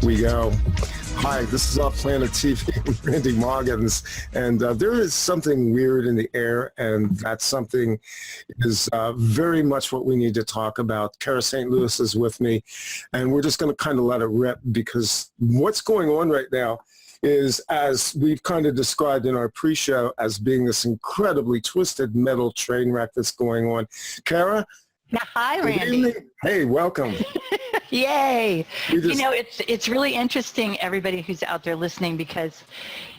We go. Hi, this is Off Planet TV with Randy Maugans, and there is something weird in the air, and that something is very much what we need to talk about. Kara St. Louis is with me, and we're just going to kind of let it rip, because what's going on right now is, as we've kind of described in our pre-show, as being this incredibly twisted metal train wreck that's going on. Kara? Hi, Randy. Hey, welcome. Yay. You know, it's really interesting, everybody who's out there listening, because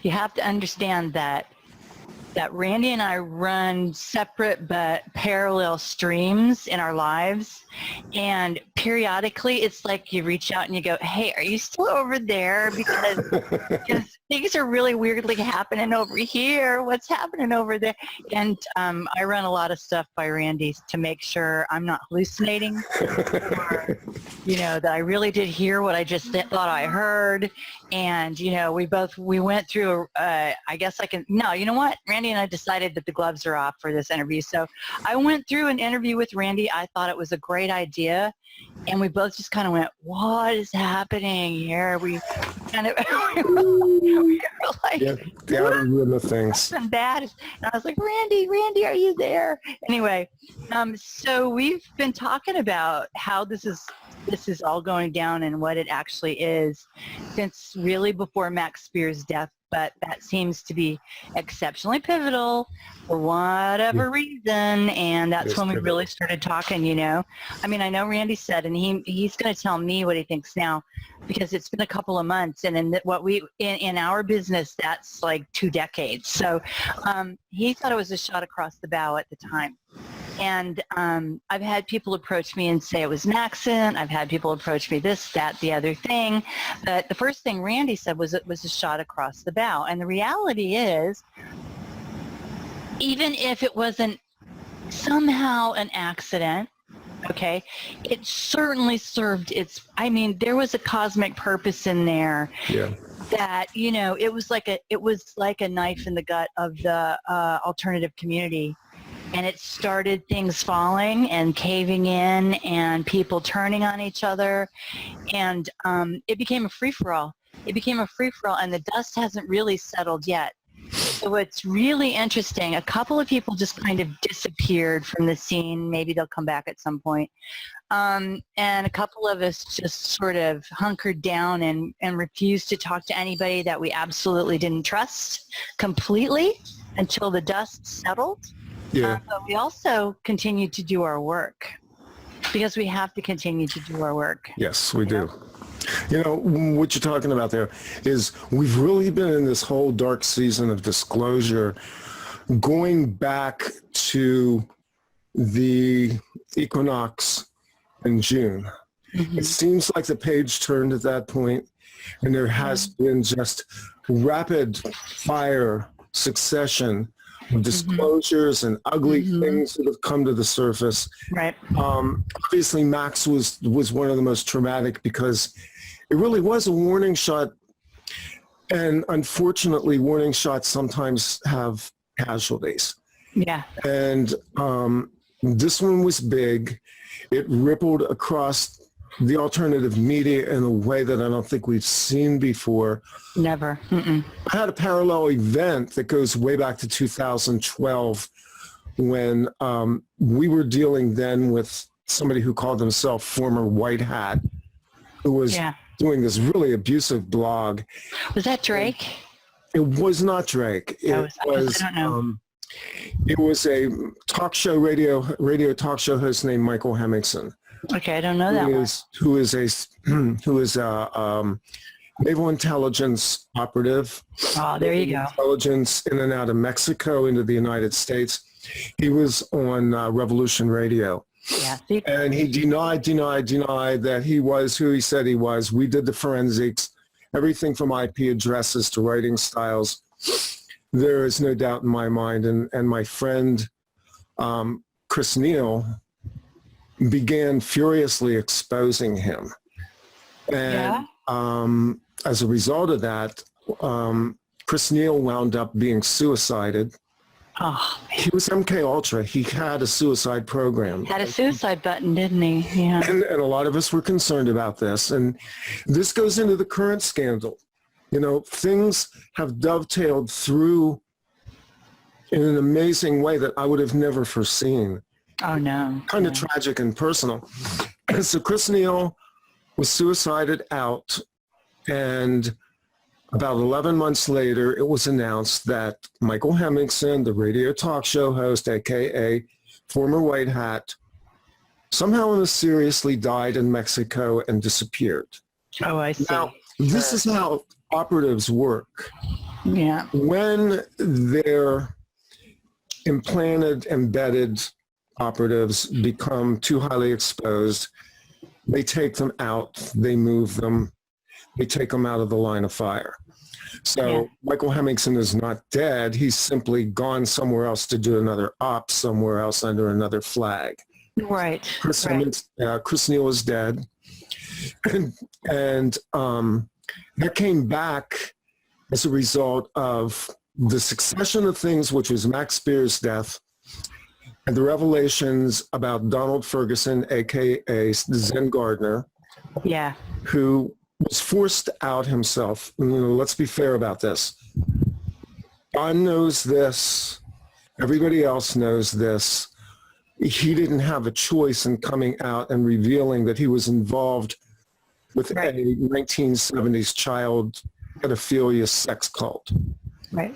you have to understand that Randy and I run separate but parallel streams in our lives, and periodically it's like you reach out and you go, hey, are you still over there? Because things are really weirdly happening over here. What's happening over there? And I run a lot of stuff by Randy to make sure I'm not hallucinating, or, you know, that I really did hear what I just thought I heard. And, you know, we went through, you know what? Randy and I decided that the gloves are off for this interview. So I went through an interview with Randy. I thought it was a great idea. And we both just kind of went, what is happening here? We kind of, we were like, the things. And bad. And I was like, Randy, are you there? Anyway, so we've been talking about how this is all going down and what it actually is since really before Max Spear's death, but that seems to be exceptionally pivotal for whatever reason, and that's when we really started talking, you know. I mean, I know Randy said, and he's going to tell me what he thinks now, because it's been a couple of months, and in our business, that's like 2 decades. So he thought it was a shot across the bow at the time. And I've had people approach me and say it was an accident. I've had people approach me this, that, the other thing. But the first thing Randy said was it was a shot across the bow. And the reality is, even if it wasn't somehow an accident, okay, it certainly served there was a cosmic purpose in there. Yeah. That, you know, it was like a knife in the gut of the alternative community. And it started things falling and caving in and people turning on each other. And it became a free-for-all. And the dust hasn't really settled yet. So it's really interesting. A couple of people just kind of disappeared from the scene. Maybe they'll come back at some point. And a couple of us just sort of hunkered down and refused to talk to anybody that we absolutely didn't trust completely until the dust settled. Yeah. But we also continue to do our work, because we have to continue to do our work. Yes, we do. You know, what you're talking about there is we've really been in this whole dark season of disclosure, going back to the equinox in June. Mm-hmm. It seems like the page turned at that point, and there has been just rapid fire succession of disclosures and ugly things that have come to the surface. Right. Obviously, Max was one of the most traumatic, because it really was a warning shot. And unfortunately, warning shots sometimes have casualties. Yeah. And this one was big. It rippled across the alternative media in a way that I don't think we've seen before. Never. Mm-mm. I had a parallel event that goes way back to 2012 when we were dealing then with somebody who called himself former White Hat, who was doing this really abusive blog. Was that Drake? It was not Drake. It was I don't know. It was a talk show, radio talk show host named Michael Hemmingson. Okay, I don't know that one. Who is a naval intelligence operative. Oh, there you go. Intelligence in and out of Mexico into the United States. He was on Revolution Radio. Yeah. And he denied that he was who he said he was. We did the forensics, everything from IP addresses to writing styles. There is no doubt in my mind. And my friend, Chris Neal, began furiously exposing him. And as a result of that, Chris Neal wound up being suicided. Oh, He was MK Ultra. He had a suicide program. had a suicide button, didn't he? Yeah. And a lot of us were concerned about this. And this goes into the current scandal. You know, things have dovetailed through in an amazing way that I would have never foreseen. Oh, no. Kind of tragic and personal. So Chris Neal was suicided out, and about 11 months later, it was announced that Michael Hemmingson, the radio talk show host, aka former White Hat, somehow mysteriously died in Mexico and disappeared. Oh, I see. Now, this is how operatives work. Yeah. When they're implanted, embedded operatives become too highly exposed, they take them out, they move them, they take them out of the line of fire. So Michael Hemmingson is not dead. He's simply gone somewhere else to do another op somewhere else under another flag. Right. Chris Neal is dead. And that came back as a result of the succession of things, which was Max Spear's death, and the revelations about Donald Ferguson, a.k.a. Zen Gardner, who was forced to out himself. Let's be fair about this. Don knows this. Everybody else knows this. He didn't have a choice in coming out and revealing that he was involved with a 1970s child pedophilia sex cult. Right.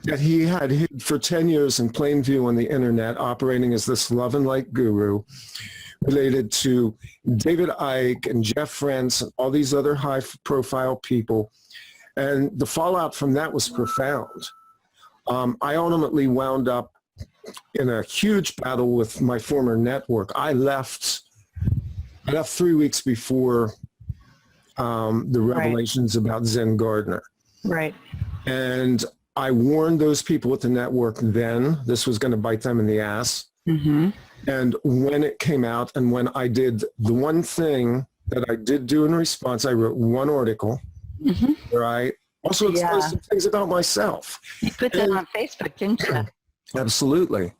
That he had hid for 10 years in plain view on the internet, operating as this love and light guru related to David Icke and Jeff Frantz and all these other high-profile people. And the fallout from that was profound. I ultimately wound up in a huge battle with my former network. I left 3 weeks before the revelations about Zen Gardner. Right. And I warned those people at the network then this was going to bite them in the ass. Mm-hmm. And when it came out and when I did the one thing that I did do in response, I wrote one article where I also exposed some things about myself. You put that on Facebook, didn't you? Absolutely.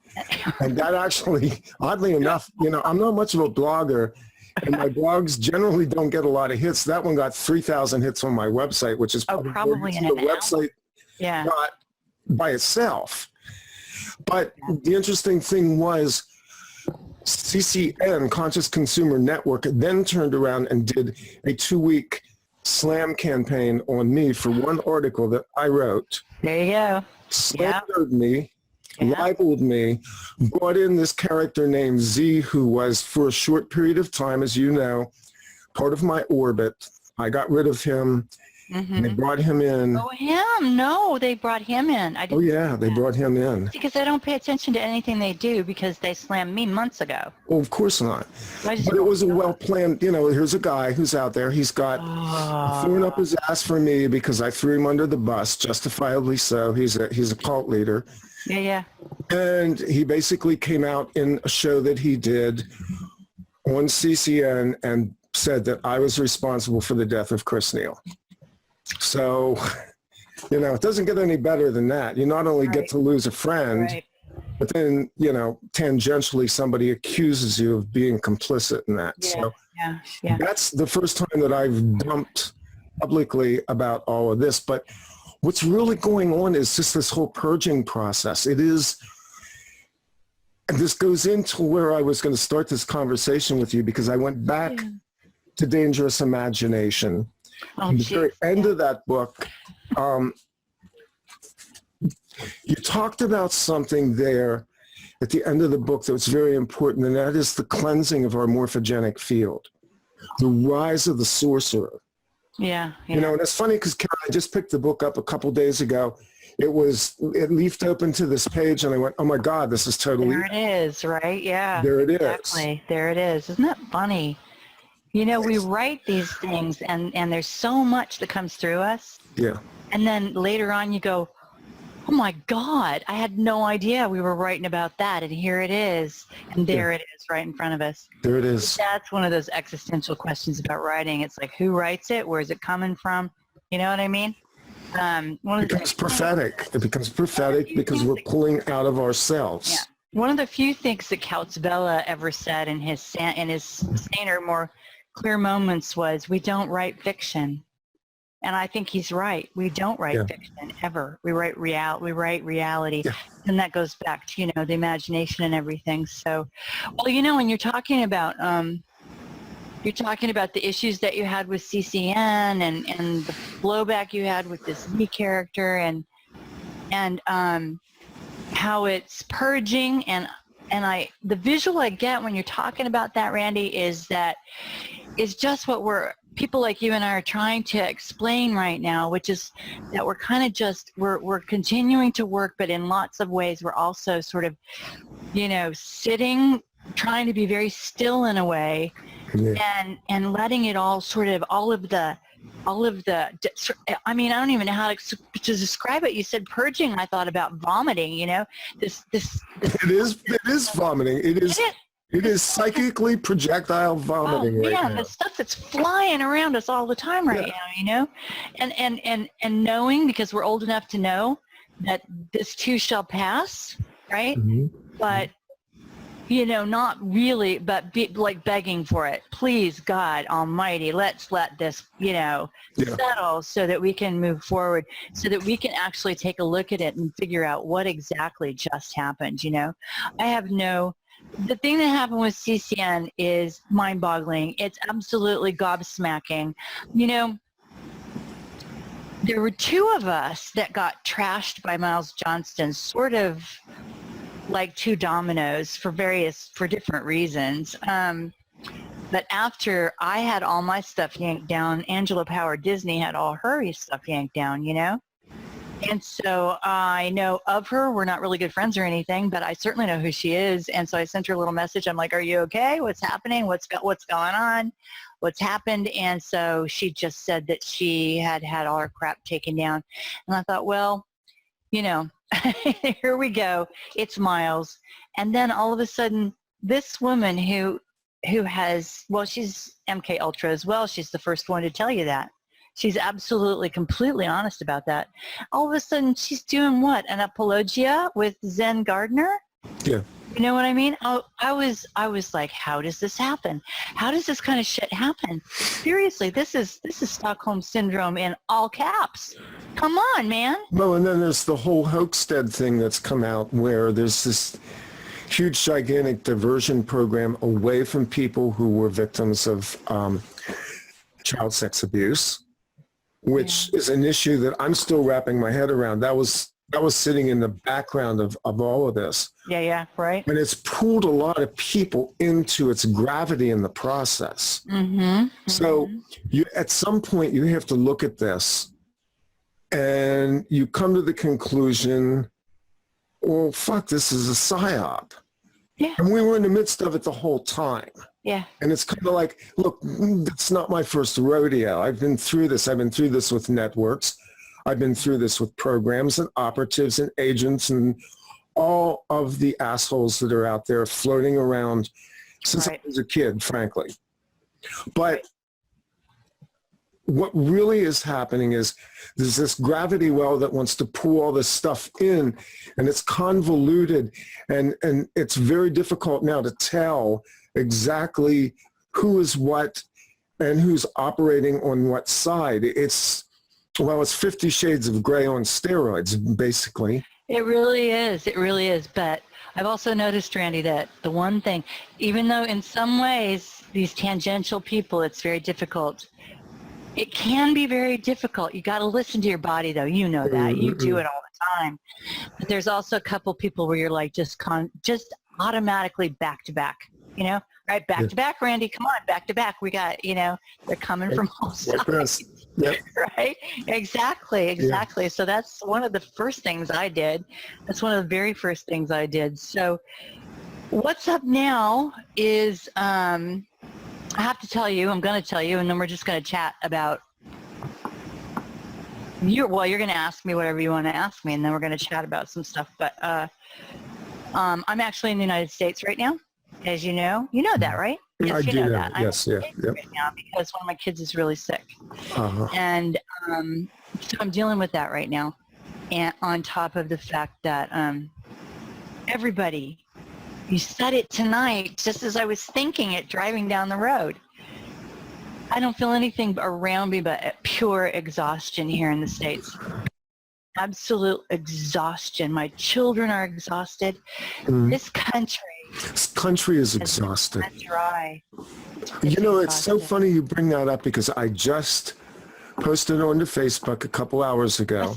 And that actually, oddly enough, I'm not much of a blogger, and my blogs generally don't get a lot of hits. That one got 3,000 hits on my website, which is probably in the website not by itself. But the interesting thing was CCN, Conscious Consumer Network, then turned around and did a 2-week slam campaign on me for one article that I wrote. There you go. Slandered me, libeled me, brought in this character named Z, who was, for a short period of time, as you know, part of my orbit. I got rid of him. They brought him in. Oh, him? No, they brought him in. They brought him in. Because I don't pay attention to anything they do because they slammed me months ago. Well, of course not. But it was a well-planned, here's a guy who's out there. He's got thrown up his ass for me because I threw him under the bus, justifiably so. He's a cult leader. Yeah. And he basically came out in a show that he did on CCN and said that I was responsible for the death of Chris Neal. So, it doesn't get any better than that. You not only get to lose a friend, but then, tangentially somebody accuses you of being complicit in that. That's the first time that I've dumped publicly about all of this. But what's really going on is just this whole purging process. It is, and this goes into where I was going to start this conversation with you, because I went back to Dangerous Imagination. At the very end of that book, you talked about something there at the end of the book that was very important, and that is the cleansing of our morphogenic field, the rise of the sorcerer. And it's funny because I just picked the book up a couple days ago. It leafed open to this page, and I went, oh my God, this is totally... There it is, right? Yeah. There it is. Exactly. There it is. Isn't that funny? We write these things, and there's so much that comes through us. Yeah. And then later on you go, oh my God, I had no idea we were writing about that. And here it is. And there it is right in front of us. There it is. That's one of those existential questions about writing. It's like, who writes it? Where is it coming from? You know what I mean? It becomes prophetic. It becomes prophetic because we're pulling out of ourselves. Yeah. One of the few things that Coutzbella ever said in his saner, more clear moments was, "We don't write fiction," and I think he's right. We don't write fiction ever. We write reality, and that goes back to the imagination and everything. So, well, when you're talking about the issues that you had with CCN and the blowback you had with this Z character and how it's purging and the visual I get when you're talking about that, Randy, is just what people like you and I are trying to explain right now, which is that we're kind of we're continuing to work, but in lots of ways we're also sort of, sitting, trying to be very still in a way, and letting it all sort of, all of the, I mean, I don't even know how to describe it. You said purging. I thought about vomiting, this. It is vomiting. It is psychically projectile vomiting right now. The stuff that's flying around us all the time right now, and knowing, because we're old enough to know that this too shall pass, right? Mm-hmm. But not really, but like begging for it. Please, God Almighty, let's let this, settle so that we can move forward, so that we can actually take a look at it and figure out what exactly just happened. The thing that happened with CCN is mind-boggling. It's absolutely gobsmacking. There were two of us that got trashed by Miles Johnston, sort of like two dominoes for different reasons. But after I had all my stuff yanked down, Angela Power Disney had all her stuff yanked down, And so I know of her. We're not really good friends or anything, but I certainly know who she is. And so I sent her a little message. I'm like, "Are you okay? What's happening? What's going on? What's happened?" And so she just said that she had all her crap taken down. And I thought, well, here we go. It's Miles. And then all of a sudden, this woman who has, she's MK Ultra as well. She's the first one to tell you that. She's absolutely, completely honest about that. All of a sudden, she's doing what? An apologia with Zen Gardner? Yeah. You know what I mean? I was like, how does this happen? How does this kind of shit happen? Seriously, this is Stockholm Syndrome in all caps. Come on, man. Well, and then there's the whole Hoaxstead thing that's come out, where there's this huge, gigantic diversion program away from people who were victims of child sex abuse, which is an issue that I'm still wrapping my head around. That was sitting in the background of all of this. Yeah, right. And it's pulled a lot of people into its gravity in the process. Mm-hmm. So at some point you have to look at this and you come to the conclusion, well, fuck, this is a psyop. Yeah. And we were in the midst of it the whole time. Yeah. And it's kind of like, look, it's not my first rodeo. I've been through this. I've been through this with networks. I've been through this with programs and operatives and agents and all of the assholes that are out there floating around since I was a kid, frankly. But what really is happening is there's this gravity well that wants to pull all this stuff in, and it's convoluted, and it's very difficult now to tell exactly who is what and who's operating on what side. It's 50 Shades of Gray on steroids, basically. It really is. It really is. But I've also noticed, Randy, that the one thing, even though in some ways these tangential people, it's very difficult. It can be very difficult. You got to listen to your body, though. You know that. You do it all the time. But there's also a couple people where you're like just automatically back to back. Right, back to back, Randy. Come on, back to back. We got, they're coming from all sides. Yep. Right? Exactly. Yeah. So that's one of the first things I did. That's one of the very first things I did. So what's up now is, I have to tell you, I'm going to tell you, and then we're just going to chat about you're going to ask me whatever you want to ask me, and then we're going to chat about some stuff. But I'm actually in the United States right now, as you know. You know that, right? Yes, I do know that. Yes, I'm right now because one of my kids is really sick. And So I'm dealing with that right now. And on top of the fact that everybody, you said it tonight, just as I was thinking it, driving down the road. I don't feel anything around me but pure exhaustion here in the States. Absolute exhaustion. My children are exhausted. This country is exhausted. Dry. It's so funny you bring that up because I just posted onto Facebook a couple hours ago.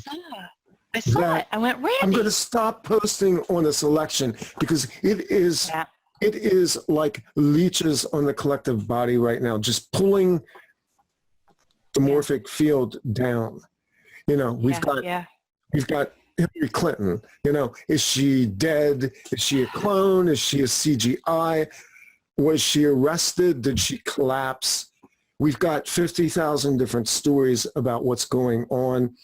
I saw it. I went, Randy. I'm going to stop posting on this election because it is like leeches on the collective body right now, just pulling the Morphic field down. We've got Hillary Clinton. Is she dead? Is she a clone? Is she a CGI? Was she arrested? Did she collapse? We've got 50,000 different stories about what's going on.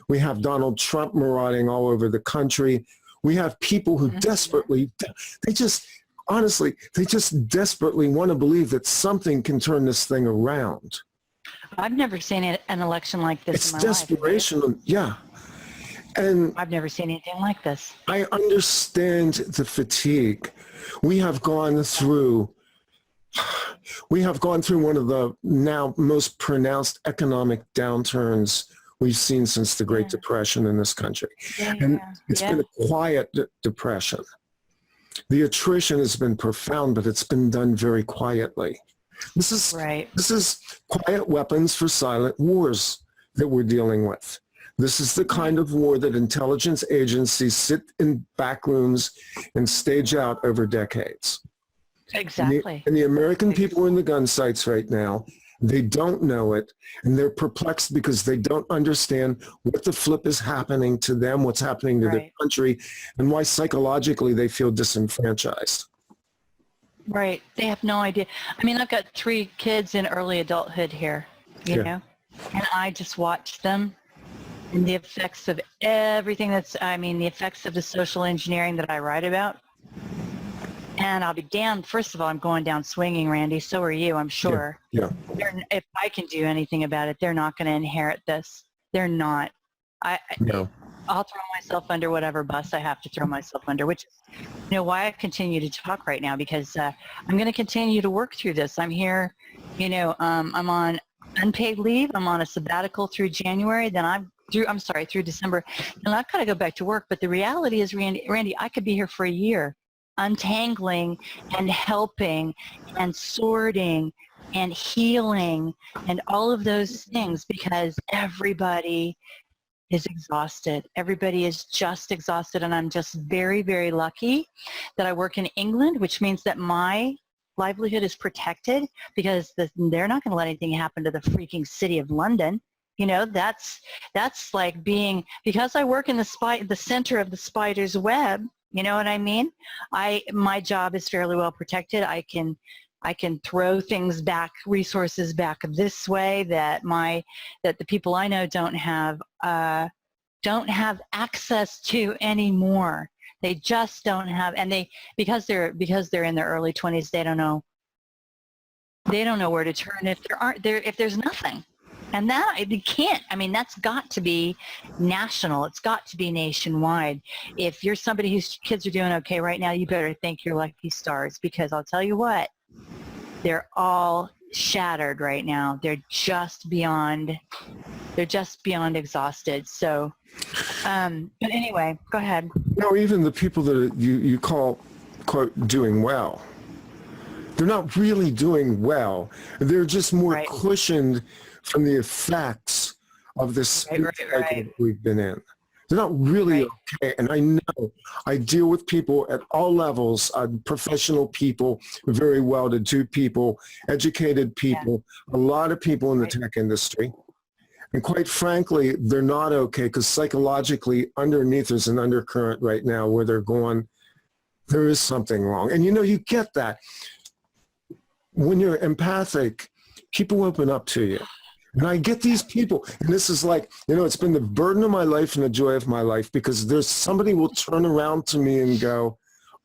We have Donald Trump marauding all over the country. We have people who desperately, they just desperately want to believe that something can turn this thing around. I've never seen an election like this in my life. It's desperation, yeah. And I've never seen anything like this. I understand the fatigue. We have gone through one of the now most pronounced economic downturns we've seen since the Great Depression in this country. And it's been a quiet depression. The attrition has been profound, but it's been done very quietly. This is quiet weapons for silent wars that we're dealing with. This is the kind of war that intelligence agencies sit in back rooms and stage out over decades. Exactly. And the American people are in the gun sights right now. They don't know it, and they're perplexed because they don't understand what the flip is happening to them, what's happening to their country, and why psychologically they feel disenfranchised. Right. They have no idea. I mean, I've got 3 kids in early adulthood here, you know, and I just watch them and the effects of everything the effects of the social engineering that I write about. And I'll be damned. First of all, I'm going down swinging, Randy. So are you, I'm sure. Yeah. If I can do anything about it, they're not going to inherit this. They're not. No. I'll throw myself under whatever bus I have to throw myself under, which is, why I continue to talk right now, because I'm going to continue to work through this. I'm here, I'm on unpaid leave. I'm on a sabbatical through January. Then through December. And I've got to go back to work. But the reality is, Randy, I could be here for a year, untangling and helping and sorting and healing and all of those things, because everybody is exhausted. Everybody is just exhausted, and I'm just very, very lucky that I work in England, which means that my livelihood is protected, because they're not going to let anything happen to the freaking city of London. That's like being, because I work in the center of the spider's web. You know what I mean? My job is fairly well protected. I can throw things back, resources back this way that the people I know don't have access to anymore. They just don't have, and because they're in their early 20s, they don't know where to turn if there's nothing. And that it can't. I mean, that's got to be national. It's got to be nationwide. If you're somebody whose kids are doing okay right now, you better thank your lucky stars, because I'll tell you what, they're all shattered right now. They're just beyond exhausted. So, but anyway, go ahead. Even the people that you call, quote, doing well, they're not really doing well. They're just more cushioned from the effects of this cycle we've been in. They're not really okay. And I know I deal with people at all levels, professional people, very well-to-do people, educated people, a lot of people in the tech industry. And quite frankly, they're not okay, because psychologically underneath there's an undercurrent right now where they're going, there is something wrong. And you get that. When you're empathic, people open up to you. And I get these people, and this is like, it's been the burden of my life and the joy of my life, because there's somebody will turn around to me and go,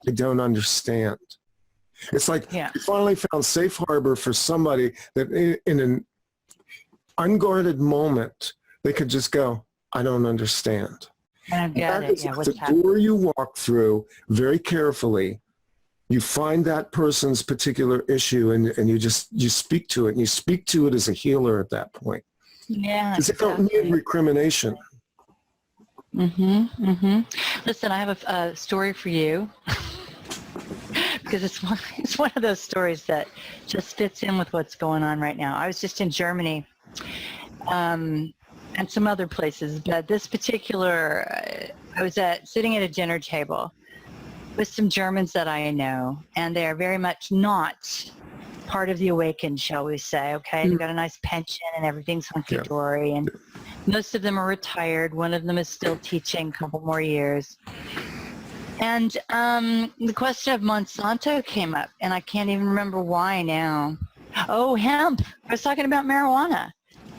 I don't understand. It's like I finally found safe harbor for somebody that in an unguarded moment, they could just go, I don't understand. I got it. Yeah, The what's happening? door you walk through very carefully. You find that person's particular issue and you speak to it, and you speak to it as a healer at that point. Yeah, Because they don't need recrimination. Listen, I have a story for you because it's one of those stories that just fits in with what's going on right now. I was just in Germany and some other places, but this particular, I was sitting at a dinner table with some Germans that I know, and they are very much not part of the awakened, shall we say, okay? They've got a nice pension and everything's hunky-dory, and most of them are retired. One of them is still teaching a couple more years. And the question of Monsanto came up, and I can't even remember why now. Oh, hemp. I was talking about marijuana.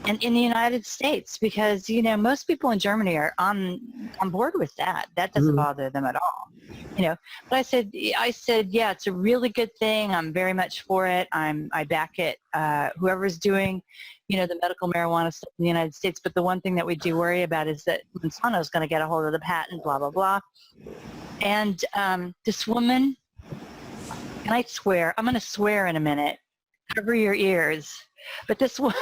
And in the United States, because, you know, most people in Germany are on board with that. That doesn't bother them at all. You know, but I said, yeah, it's a really good thing. I'm very much for it. I back it. Whoever's doing, you know, the medical marijuana stuff in the United States. But the one thing that we do worry about is that Monsanto is going to get a hold of the patent, blah, blah, blah. And this woman, and I swear, I'm going to swear in a minute, cover your ears. But this woman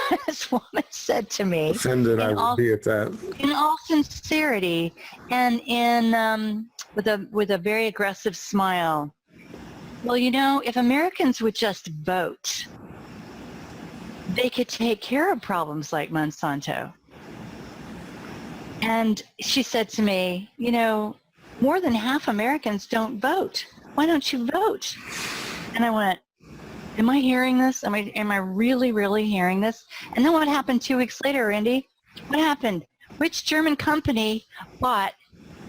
said to me, offended I would be at that. In all sincerity, and in with a very aggressive smile, well, you know, if Americans would just vote, they could take care of problems like Monsanto. And she said to me, you know, more than half Americans don't vote. Why don't you vote? And I went, am I hearing this? Am I really, really hearing this? And then what happened 2 weeks later, Randy? What happened? Which German company bought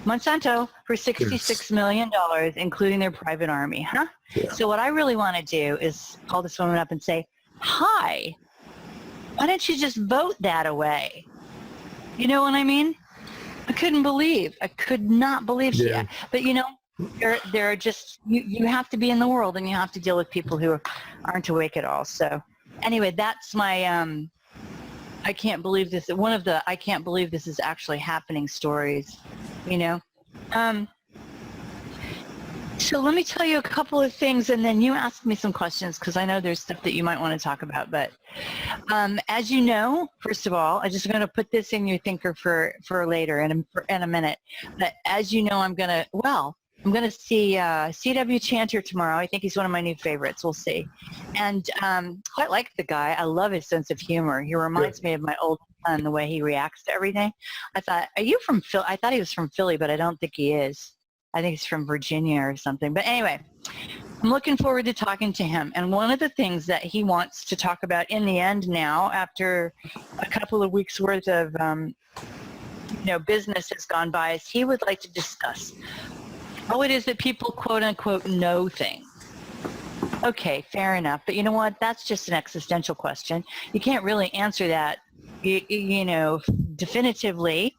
Monsanto for $66 million, including their private army, huh? Yeah. So what I really want to do is call this woman up and say, hi, why don't you just vote that away? You know what I mean? I could not believe she, but you know, there are just, you have to be in the world and you have to deal with people who aren't awake at all. So anyway, that's my, I can't believe this. One of the, I can't believe this is actually happening stories, you know? So let me tell you a couple of things and then you ask me some questions because I know there's stuff that you might want to talk about. But as you know, first of all, I'm just going to put this in your thinker for later in a minute. But as you know, I'm going to see C.W. Chanter tomorrow. I think he's one of my new favorites. We'll see. And quite like the guy. I love his sense of humor. He reminds me of my old son, the way he reacts to everything. I thought, are you from Philly? I thought he was from Philly, but I don't think he is. I think he's from Virginia or something. But anyway, I'm looking forward to talking to him. And one of the things that he wants to talk about in the end now, after a couple of weeks worth of business has gone by, is he would like to discuss how it is that people, quote unquote, know things. Okay, fair enough. But you know what? That's just an existential question. You can't really answer that, definitively.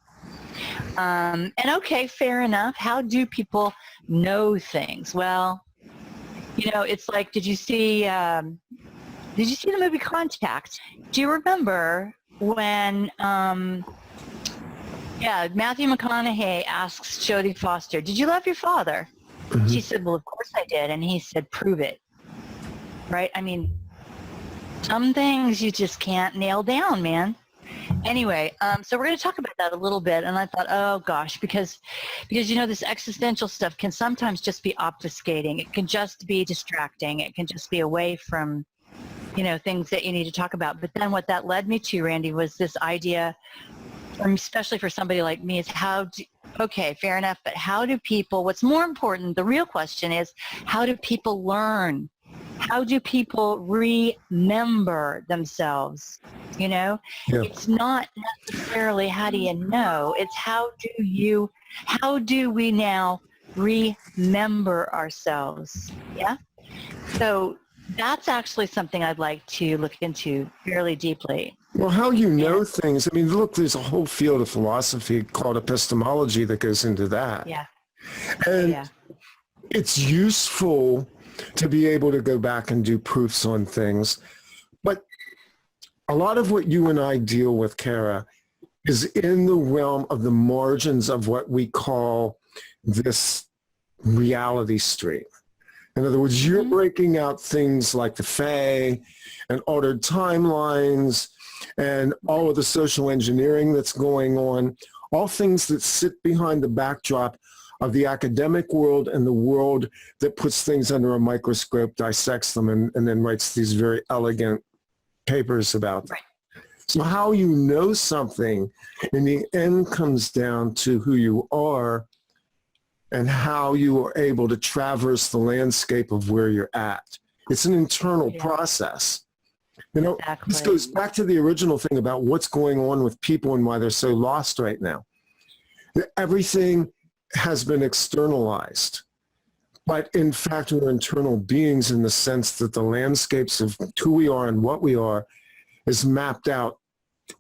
And okay, fair enough. How do people know things? Well, it's like, did you see the movie Contact? Do you remember when, Matthew McConaughey asks Jodie Foster, did you love your father? Mm-hmm. She said, well, of course I did. And he said, prove it. Right? I mean, some things you just can't nail down, man. Anyway, so we're going to talk about that a little bit. And I thought, oh, gosh, because this existential stuff can sometimes just be obfuscating. It can just be distracting. It can just be away from, things that you need to talk about. But then what that led me to, Randy, was this idea, especially for somebody like me, is okay, fair enough, but how do people, what's more important, the real question is, how do people learn? How do people remember themselves? It's not necessarily how do you know, it's how do we now remember ourselves? Yeah. So that's actually something I'd like to look into fairly deeply. Well, how you know things. I mean, look, there's a whole field of philosophy called epistemology that goes into that. Yeah. And it's useful to be able to go back and do proofs on things. But a lot of what you and I deal with, Kara, is in the realm of the margins of what we call this reality stream. In other words, you're breaking out things like the Fae and altered timelines and all of the social engineering that's going on, all things that sit behind the backdrop of the academic world and the world that puts things under a microscope, dissects them, and then writes these very elegant papers about them. Right. So how you know something in the end comes down to who you are and how you are able to traverse the landscape of where you're at. It's an internal process. You know, exactly. This goes back to the original thing about what's going on with people and why they're so lost right now. Everything has been externalized, but in fact, we're internal beings in the sense that the landscapes of who we are and what we are is mapped out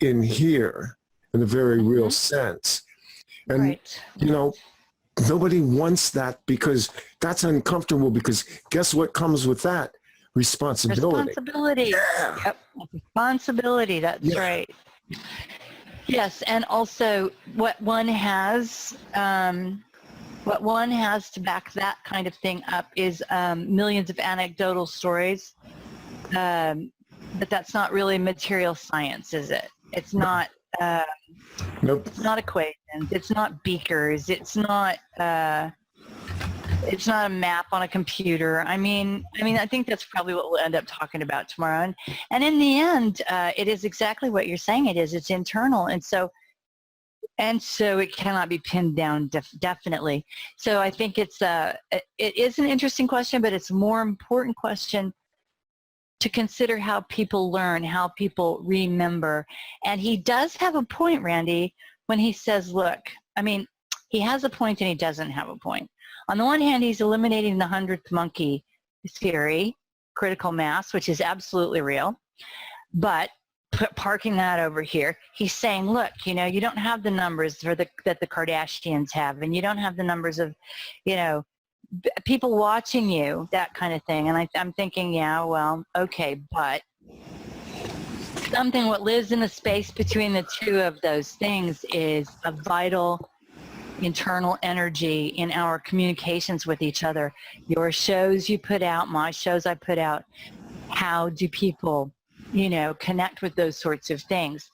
in here in a very real sense. And, you know, nobody wants that because that's uncomfortable, because guess what comes with that? Responsibility. Responsibility. Yeah. Yep. Responsibility. That's right. Yes. And also what one has to back that kind of thing up is millions of anecdotal stories. But that's not really material science, is it? It's not. Nope. It's not equations. It's not beakers. It's not a map on a computer. I mean, I think that's probably what we'll end up talking about tomorrow. And in the end, it is exactly what you're saying. It is. It's internal, and so it cannot be pinned down. Definitely. So I think it is an interesting question, but it's a more important question to consider how people learn, how people remember. And he does have a point, Randy, when he says, look, I mean, he has a point and he doesn't have a point. On the one hand, he's eliminating the 100th monkey theory, critical mass, which is absolutely real. But parking that over here, he's saying, look, you know, you don't have the numbers that the Kardashians have, and you don't have the numbers of, you know, people watching you, that kind of thing. And I'm thinking, yeah, well, okay, but something what lives in the space between the two of those things is a vital internal energy in our communications with each other. Your shows you put out, my shows I put out. How do people, you know, connect with those sorts of things?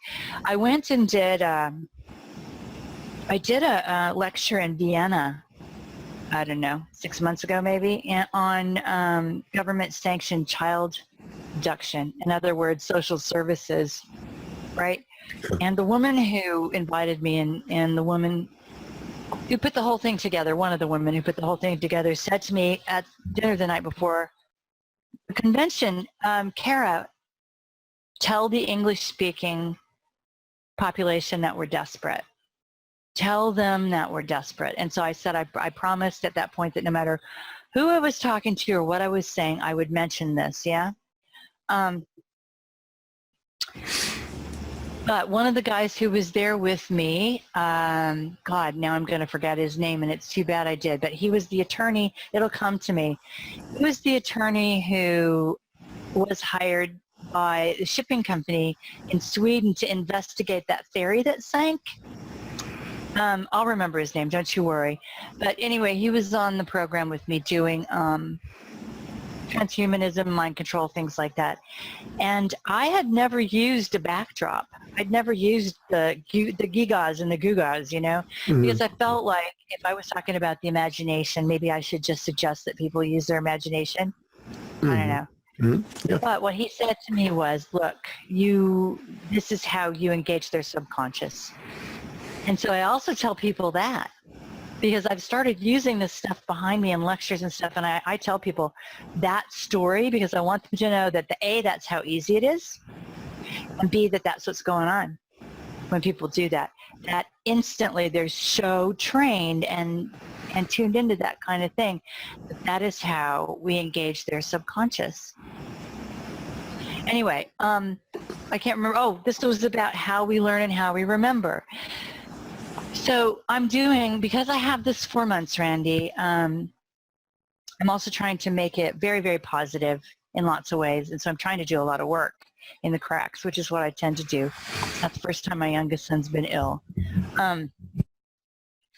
I went and did a lecture in Vienna, I don't know, 6 months ago maybe, on government-sanctioned child abduction. In other words, social services, right? And the woman who invited me and the woman who put the whole thing together, one of the women who put the whole thing together, said to me at dinner the night before the convention, Kara, tell the English-speaking population that we're desperate. Tell them that we're desperate. And so I said, I promised at that point that no matter who I was talking to or what I was saying, I would mention this, yeah? But one of the guys who was there with me, God, now I'm going to forget his name, and it's too bad I did, but he was the attorney. It'll come to me. He was the attorney who was hired by the shipping company in Sweden to investigate that ferry that sank. I'll remember his name, don't you worry. But anyway, he was on the program with me doing transhumanism, mind control, things like that. And I had never used a backdrop. I'd never used the gigas and the gugas, you know, because I felt like if I was talking about the imagination, maybe I should just suggest that people use their imagination. I don't know. Yeah. But what he said to me was, look, this is how you engage their subconscious. And so I also tell people that, because I've started using this stuff behind me in lectures and stuff, and I tell people that story because I want them to know that A, that's how easy it is, and B, that's what's going on when people do that. That instantly they're so trained and tuned into that kind of thing. That is how we engage their subconscious. Anyway, I can't remember. Oh, this was about how we learn and how we remember. So I'm doing, because I have this 4 months, Randy, I'm also trying to make it very, very positive. in lots of ways. And so I'm trying to do a lot of work in the cracks, which is what I tend to do. That's the first time my youngest son's been ill.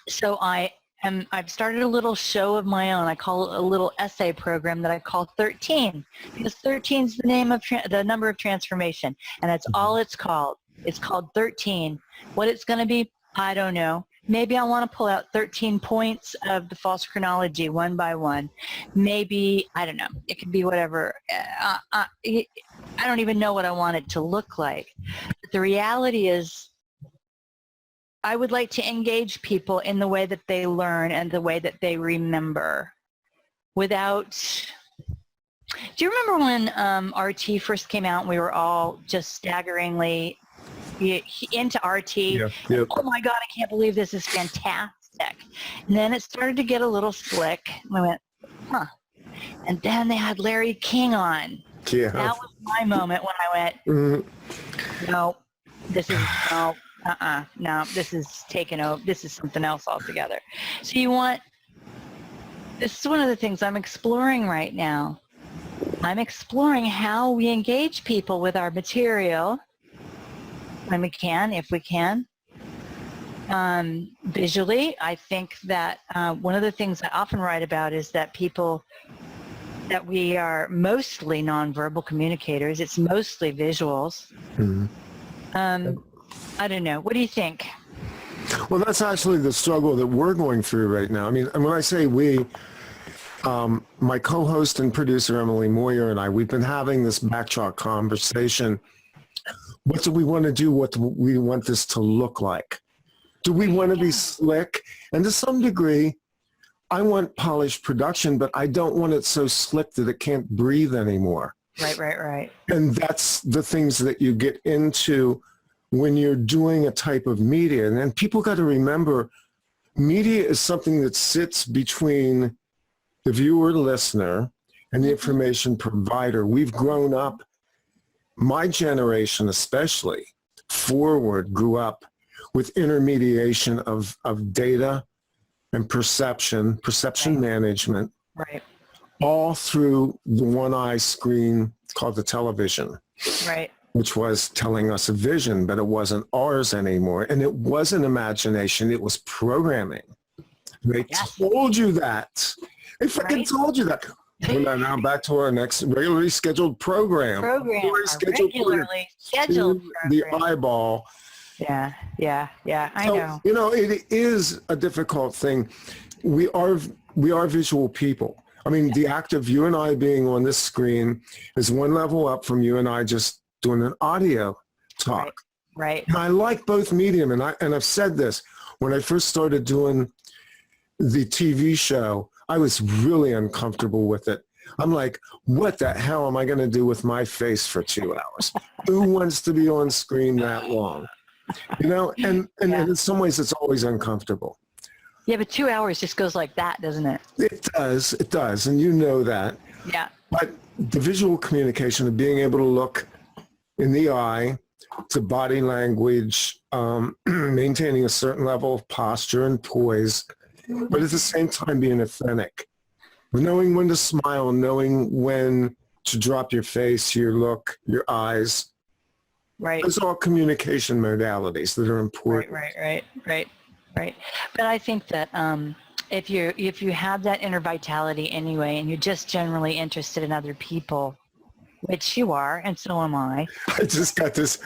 So I've started a little show of my own. I call it a little essay program that I call 13, because 13 is the name of the number of transformation, and that's all it's called. It's called 13. What it's going to be, I don't know. Maybe I want to pull out 13 points of the false chronology one by one. Maybe, I don't know. It could be whatever. I don't even know what I want it to look like. But the reality is, I would like to engage people in the way that they learn and the way that they remember without... Do you remember when RT first came out and we were all just staggeringly into RT? Yeah. Yep. Oh my God, I can't believe this is fantastic. And then it started to get a little slick. And we went, huh. And then they had Larry King on. Yeah. That was my moment when I went, no, this is, no, this is taken over. This is something else altogether. So this is one of the things I'm exploring right now. I'm exploring how we engage people with our material when we can, if we can. Visually, I think that one of the things I often write about is that that we are mostly nonverbal communicators. It's mostly visuals. I don't know. What do you think? Well, that's actually the struggle that we're going through right now. I mean, and when I say we, my co-host and producer, Emily Moyer, and I, we've been having this backchalk conversation. What do we want to do? What do we want this to look like? Do we want to be slick? And to some degree, I want polished production, but I don't want it so slick that it can't breathe anymore. Right. And that's the things that you get into when you're doing a type of media. And then people got to remember, media is something that sits between the viewer, listener, and the information provider. We've grown up, my generation especially, forward, grew up with intermediation of data and perception management, Right. all through the one-eye screen called the television. Right. Which was telling us a vision, but it wasn't ours anymore. And it wasn't imagination, it was programming. They told you that. They fucking told you that. We're now back to our next regularly scheduled program. Regularly scheduled The eyeball. Yeah, I know. You know, it is a difficult thing. We are visual people. I mean, the act of you and I being on this screen is one level up from you and I just doing an audio talk. Right. And I like both medium, and I've said this. When I first started doing the TV show, I was really uncomfortable with it. I'm like, what the hell am I going to do with my face for 2 hours? Who wants to be on screen that long? You know, and in some ways it's always uncomfortable. Yeah, but 2 hours just goes like that, doesn't it? It does, and you know that. Yeah. But the visual communication of being able to look in the eye, to body language, maintaining a certain level of posture and poise, but at the same time being authentic. Knowing when to smile, knowing when to drop your face, your look, your eyes. Right. Those are all communication modalities that are important. Right. But I think that if you have that inner vitality anyway, and you're just generally interested in other people, which you are, and so am I. I just got this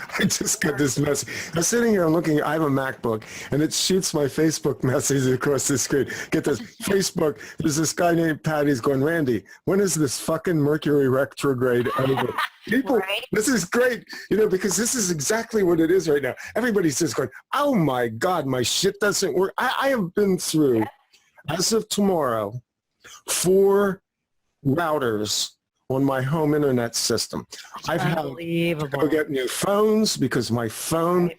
message. I'm sitting here, I'm looking, I have a MacBook, and it shoots my Facebook messages across the screen. Get this, Facebook, there's this guy named Pat, he's going, Randy, when is this fucking Mercury retrograde over? People, This is great, you know, because this is exactly what it is right now. Everybody's just going, oh my God, my shit doesn't work. I have been through, as of tomorrow, 4 routers on my home internet system. I've had to go get new phones because my phone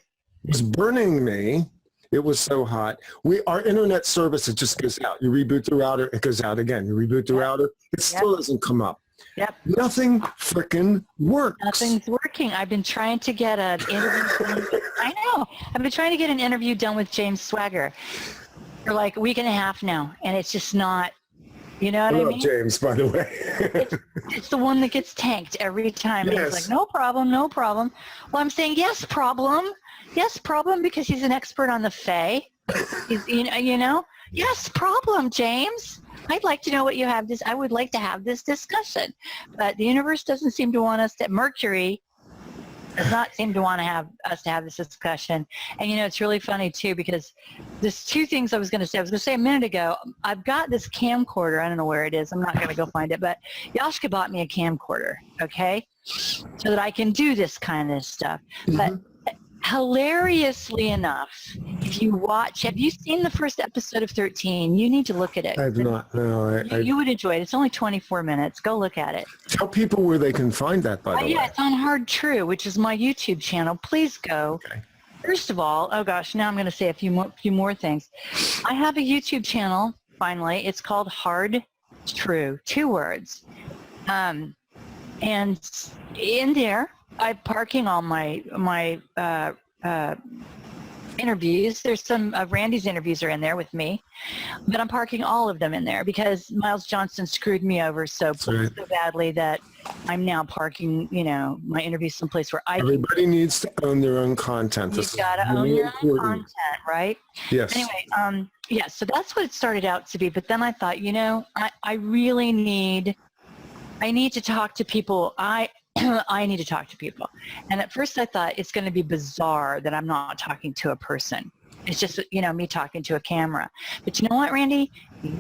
was burning me. It was so hot. Our internet service, it just goes out. You reboot the router, it goes out again. You reboot the router, it still doesn't come up. Yep. Nothing frickin' works. Nothing's working. I've been trying to get an interview done. I know. I've been trying to get an interview done with James Swagger for like a week and a half now, and it's just not You know I what I love mean? James, by the way. It's the one that gets tanked every time. And Yes. he's like, no problem, no problem. Well, I'm saying, yes, problem. Yes, problem, because he's an expert on the Fae. He's, yes, problem, James. I'd like to know what you have I would like to have this discussion. But the universe doesn't seem to want us to, Mercury does not seem to want to have us to have this discussion. And, it's really funny, too, because there's two things I was going to say. I was going to say a minute ago, I've got this camcorder. I don't know where it is. I'm not going to go find it. But Yashka bought me a camcorder, okay, so that I can do this kind of stuff. Mm-hmm. But hilariously enough, if you watch, have you seen the first episode of 13? You need to look at it. I have not. No, you would enjoy it. It's only 24 minutes. Go look at it. Tell people where they can find that, by the way. Yeah, it's on Hard True, which is my YouTube channel. Please go. Okay. First of all, oh gosh, now I'm going to say a few more things. I have a YouTube channel, finally. It's called Hard True, 2 words. And in there, I'm parking all my interviews. There's some of Randy's interviews are in there with me, but I'm parking all of them in there because Miles Johnson screwed me over so badly that I'm now parking, my interviews someplace where Everybody needs to own their own content. You've got to own your own content, right? Yes. Anyway, so that's what it started out to be. But then I thought, I really need to talk to people. I need to talk to people. And at first I thought it's going to be bizarre that I'm not talking to a person. It's just, me talking to a camera. But you know what, Randy?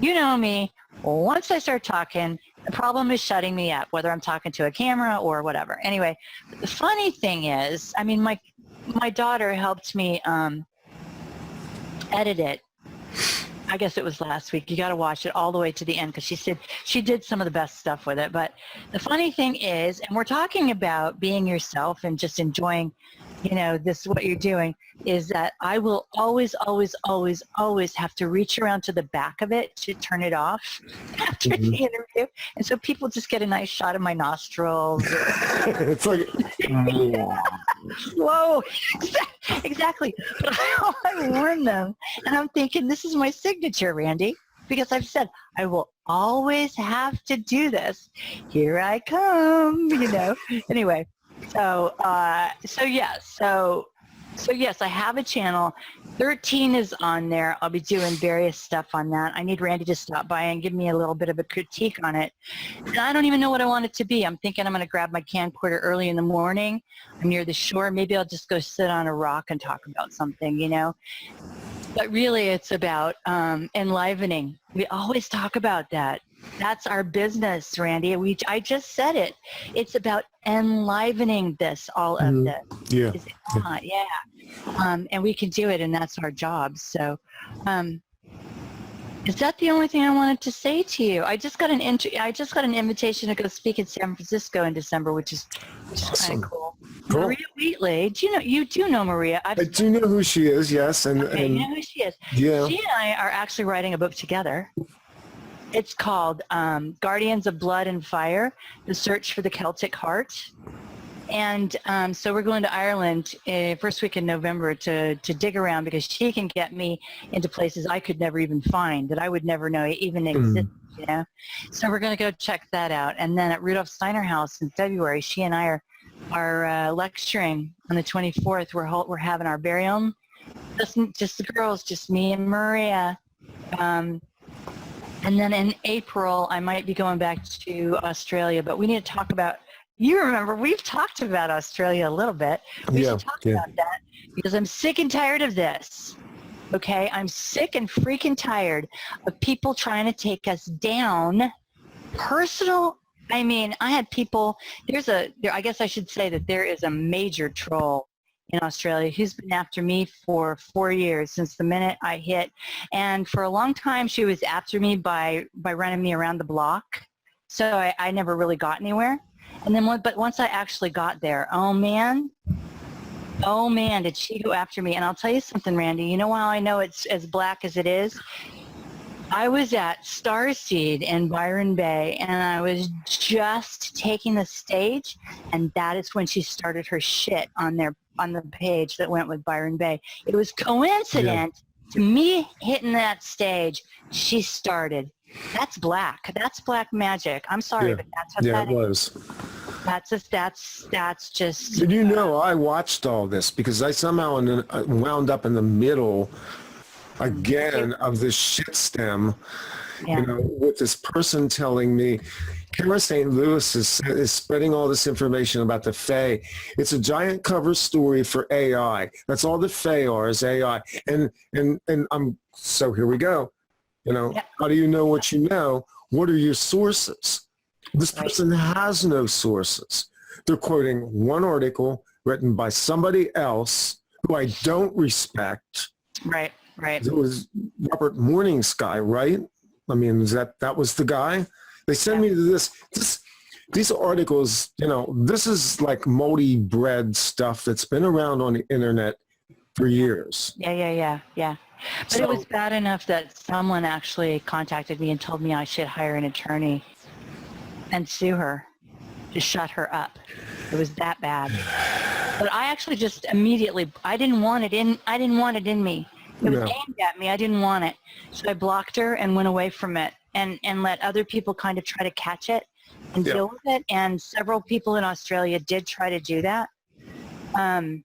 You know me. Once I start talking, the problem is shutting me up, whether I'm talking to a camera or whatever. Anyway, the funny thing is, my daughter helped me edit it. I guess it was last week. You got to watch it all the way to the end because she said she did some of the best stuff with it. But the funny thing is, and we're talking about being yourself and just enjoying, what you're doing, is that I will always, always, always, always have to reach around to the back of it to turn it off after the interview. And so people just get a nice shot of my nostrils. It's like, whoa, exactly. But I warn them. And I'm thinking, this is my signature, Randy, because I've said, I will always have to do this. Here I come, Anyway, so yes, I have a channel. 13 is on there. I'll be doing various stuff on that. I need Randy to stop by and give me a little bit of a critique on it. And I don't even know what I want it to be. I'm thinking I'm going to grab my camcorder early in the morning. I'm near the shore. Maybe I'll just go sit on a rock and talk about something, But really, it's about enlivening. We always talk about that. That's our business, Randy. I just said it. It's about enlivening all of this. Yeah. Is it not? Yeah. And we can do it, and that's our job. So, is that the only thing I wanted to say to you? I just got an invitation to go speak in San Francisco in December, which is awesome. Kind of cool. Cool. Maria Wheatley. You do know Maria? I do know who she is. Yes, you know who she is. Yeah. She and I are actually writing a book together. It's called Guardians of Blood and Fire: The Search for the Celtic Heart. And so we're going to Ireland first week in November to dig around because she can get me into places I could never even find, that I would never know even existed, So we're going to go check that out. And then at Rudolf Steiner House in February, she and I are lecturing on the 24th. We're having our very own, just the girls, just me and Maria. And then in April, I might be going back to Australia, but we need to talk about, you remember, we've talked about Australia a little bit. We should talk about that because I'm sick and tired of this. Okay? I'm sick and freaking tired of people trying to take us down. I had people, I guess I should say that there is a major troll in Australia who's been after me for 4 years since the minute I hit. And for a long time, she was after me by running me around the block. So I never really got anywhere. And then, but once I actually got there, oh man, did she go after me. And I'll tell you something, Randy, you know how I know it's as black as it is? I was at Starseed in Byron Bay, and I was just taking the stage, and that is when she started her shit on the page that went with Byron Bay. It was coincident to me hitting that stage. She started. That's black. That's black magic. I'm sorry, Yeah. but that's what Yeah, that it is. was. That's just. Did you know I watched all this because I somehow wound up in the middle again of this shit stem, Yeah. with this person telling me, Kara St. Louis is spreading all this information about the Fae. It's a giant cover story for AI. That's all the Fae are, is AI. And so here we go. Yeah. How do you know what you know? What are your sources? This person has no sources. They're quoting one article written by somebody else who I don't respect. Right. It was Robert Morning Sky, right? I mean, that was the guy? They send me these articles, this is like moldy bread stuff that's been around on the internet for years. Yeah. But it was bad enough that someone actually contacted me and told me I should hire an attorney and sue her to shut her up. It was that bad. But I actually just immediately, I didn't want it in me. It was aimed at me. I didn't want it. So I blocked her and went away from it and let other people kind of try to catch it and deal with it. And several people in Australia did try to do that. And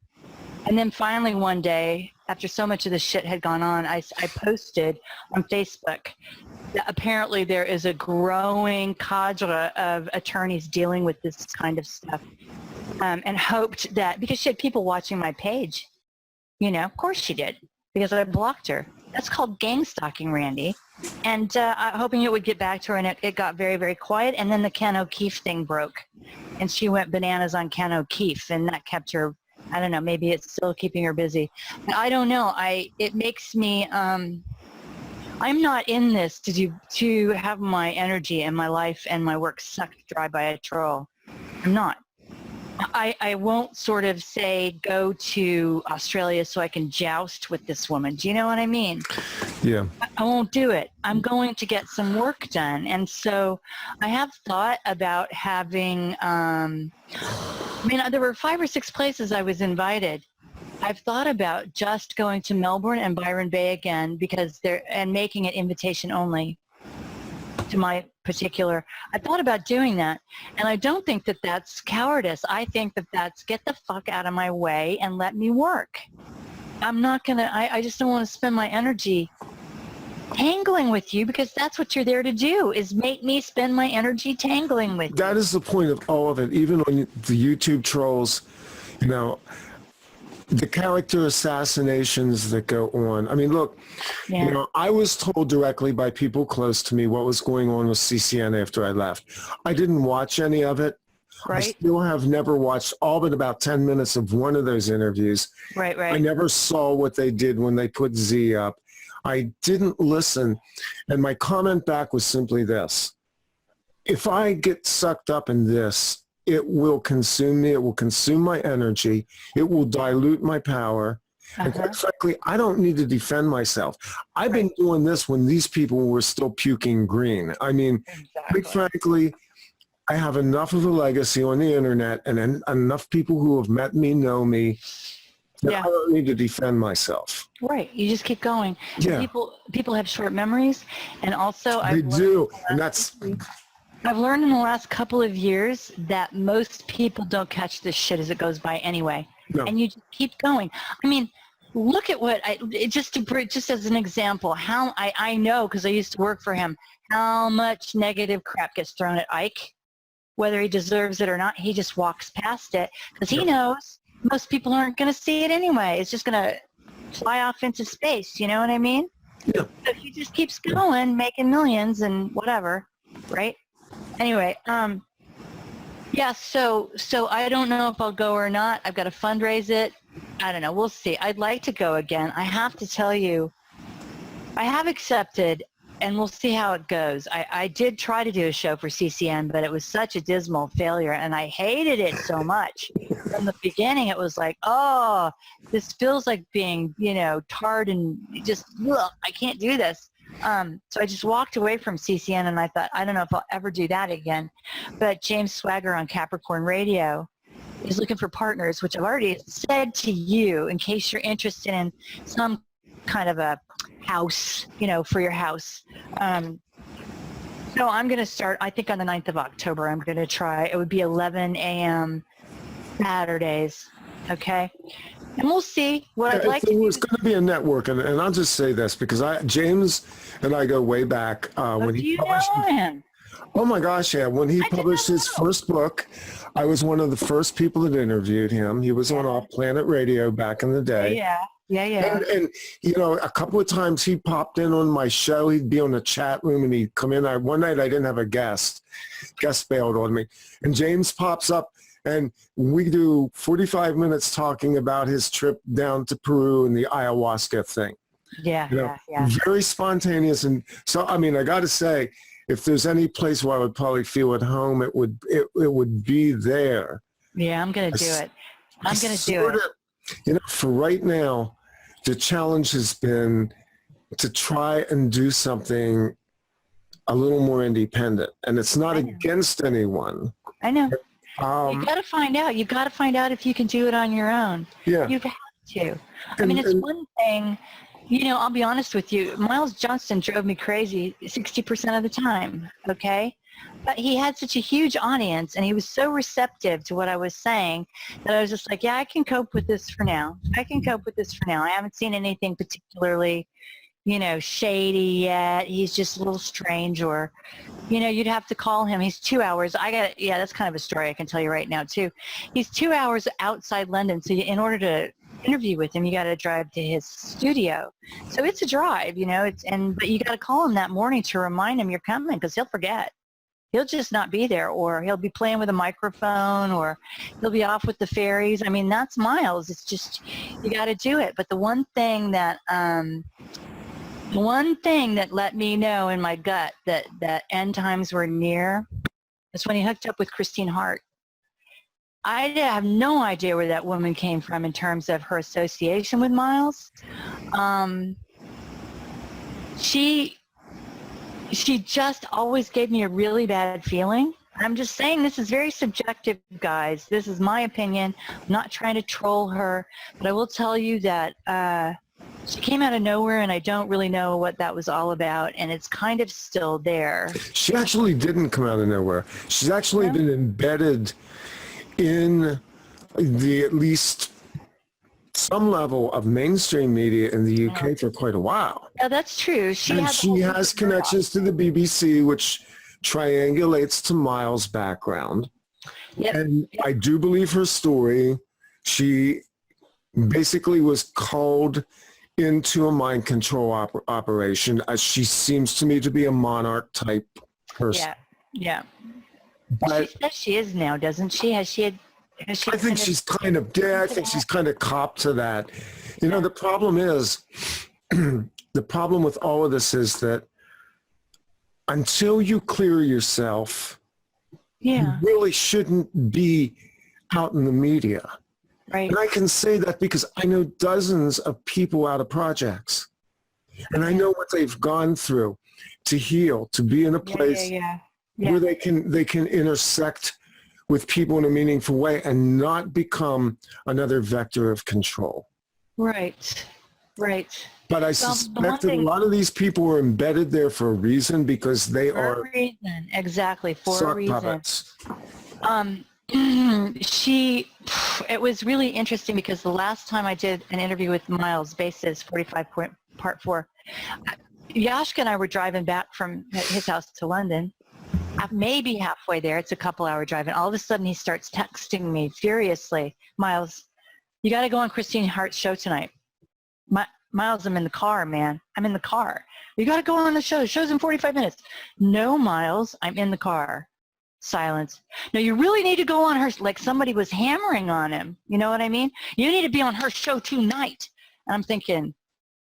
then finally one day, after so much of this shit had gone on, I posted on Facebook that apparently there is a growing cadre of attorneys dealing with this kind of stuff, and hoped that, because she had people watching my page, of course she did, because I blocked her. That's called gang stalking, Randy. And hoping it would get back to her, and it got very, very quiet. And then the Ken O'Keefe thing broke, and she went bananas on Ken O'Keefe, and that kept her, I don't know, maybe it's still keeping her busy. I don't know. It makes me, I'm not in this to have my energy and my life and my work sucked dry by a troll. I'm not. I won't sort of say go to Australia so I can joust with this woman. Do you know what I mean? Yeah. I won't do it. I'm going to get some work done. And so I have thought about having, there were 5 or 6 places I was invited. I've thought about just going to Melbourne and Byron Bay again and making it invitation only to my particular. I thought about doing that, and I don't think that that's cowardice. I think that that's get the fuck out of my way and let me work. I'm not gonna. I just don't want to spend my energy tangling with you, because that's what you're there to do, is make me spend my energy tangling with you. That is the point of all of it. Even on the YouTube trolls, the character assassinations that go on. I mean, look, I was told directly by people close to me what was going on with CCN after I left. I didn't watch any of it. Right. I still have never watched all but about 10 minutes of one of those interviews. Right. I never saw what they did when they put Z up. I didn't listen. And my comment back was simply this. If I get sucked up in this, it will consume me. It will consume my energy. It will dilute my power. And quite frankly, I don't need to defend myself. I've been doing this when these people were still puking green. I mean, quite frankly, I have enough of a legacy on the internet, and enough people who have met me know me that I don't need to defend myself. Right. You just keep going. Yeah. People have short memories, and also they do, and that's... I've learned in the last couple of years that most people don't catch this shit as it goes by anyway. No. And you just keep going. I mean, look at what just as an example, how I know, because I used to work for him, how much negative crap gets thrown at Ike, whether he deserves it or not. He just walks past it because he knows most people aren't going to see it anyway. It's just going to fly off into space. You know what I mean? Yeah. So he just keeps going, making millions and whatever, right? Anyway, so I don't know if I'll go or not. I've got to fundraise it. I don't know. We'll see. I'd like to go again. I have to tell you, I have accepted, and we'll see how it goes. I did try to do a show for CCN, but it was such a dismal failure, and I hated it so much. From the beginning, it was like, oh, this feels like being, tarred and just, ugh, I can't do this. So I just walked away from CCN, and I thought, I don't know if I'll ever do that again. But James Swagger on Capricorn Radio is looking for partners, which I've already said to you, in case you're interested in some kind of a house, for your house. So I'm going to start, I think on the 9th of October, I'm going to try, it would be 11 a.m. Saturdays. Okay. And we'll see what I'd like If to there do. was going to be a network, and I'll just say this because James and I go way back when Do he you published. know him? Oh my gosh, yeah! When he I did published not his know. first book, I was one of the first people that interviewed him. He was on Off Planet Radio back in the day. Yeah. And you know, a couple of times he popped in on my show. He'd be on the chat room and he'd come in. One night I didn't have a guest bailed on me, and James pops up and we do 45 minutes talking about his trip down to Peru and the ayahuasca thing. Yeah. Very spontaneous. And so, I mean, I got to say, if there's any place where I would probably feel at home, it would be there. Yeah, I'm going to do it. I'm going to do it. You know, for right now, the challenge has been to try and do something a little more independent. And it's not against anyone. I know. You got to find out. You got to find out if you can do it on your own. Yeah. You have to. I mean, it's one thing, you know, I'll be honest with you. Miles Johnston drove me crazy 60% of the time, okay? But he had such a huge audience, and he was so receptive to what I was saying that I was just like, yeah, I can cope with this for now. I haven't seen anything particularly, you know, shady yet. He's just a little strange, or, you know, you'd have to call him. He's 2 hours. That's kind of a story I can tell you right now, too. He's 2 hours outside London, so in order to interview with him, you got to drive to his studio. So it's a drive, you know, but you got to call him that morning to remind him you're coming, because he'll forget. He'll just not be there, or he'll be playing with a microphone, or he'll be off with the fairies. I mean, that's Miles. It's just, you got to do it. But the one thing that let me know in my gut that end times were near is when he hooked up with Christine Hart. I have no idea where that woman came from in terms of her association with Miles. She just always gave me a really bad feeling. I'm just saying, this is very subjective, guys. This is my opinion. I'm not trying to troll her, but I will tell you that she came out of nowhere, and I don't really know what that was all about, and it's kind of still there. She actually didn't come out of nowhere. She's actually been embedded in the at least some level of mainstream media in the UK for quite a while. Yeah, that's true. She has connections to the BBC, which triangulates to Miles' background. Yep. And I do believe her story. She basically was called into a mind control operation. She seems to me to be a monarch type person. Yeah. But she says she is now, doesn't she? I think she's kind of copped to that. You know, the problem is, the problem with all of this is that until you clear yourself, you really shouldn't be out in the media. Right. And I can say that because I know dozens of people out of projects. And I know what they've gone through to heal, to be in a place where they can intersect with people in a meaningful way and not become another vector of control. Right. But I suspect that a lot of these people are embedded there for a reason, because they are a reason. Exactly, for a reason. Puppets. It was really interesting because the last time I did an interview with Miles, Basis 45 Part 4, Yashka and I were driving back from his house to London. Maybe halfway there, it's a couple-hour drive, and all of a sudden he starts texting me furiously, Miles, you got to go on Christine Hart's show tonight. Miles, I'm in the car, man. I'm in the car. You got to go on the show. The show's in 45 minutes. No, Miles, I'm in the car. Silence. No, you really need to go on her, like somebody was hammering on him. You know what I mean? You need to be on her show tonight. And I'm thinking,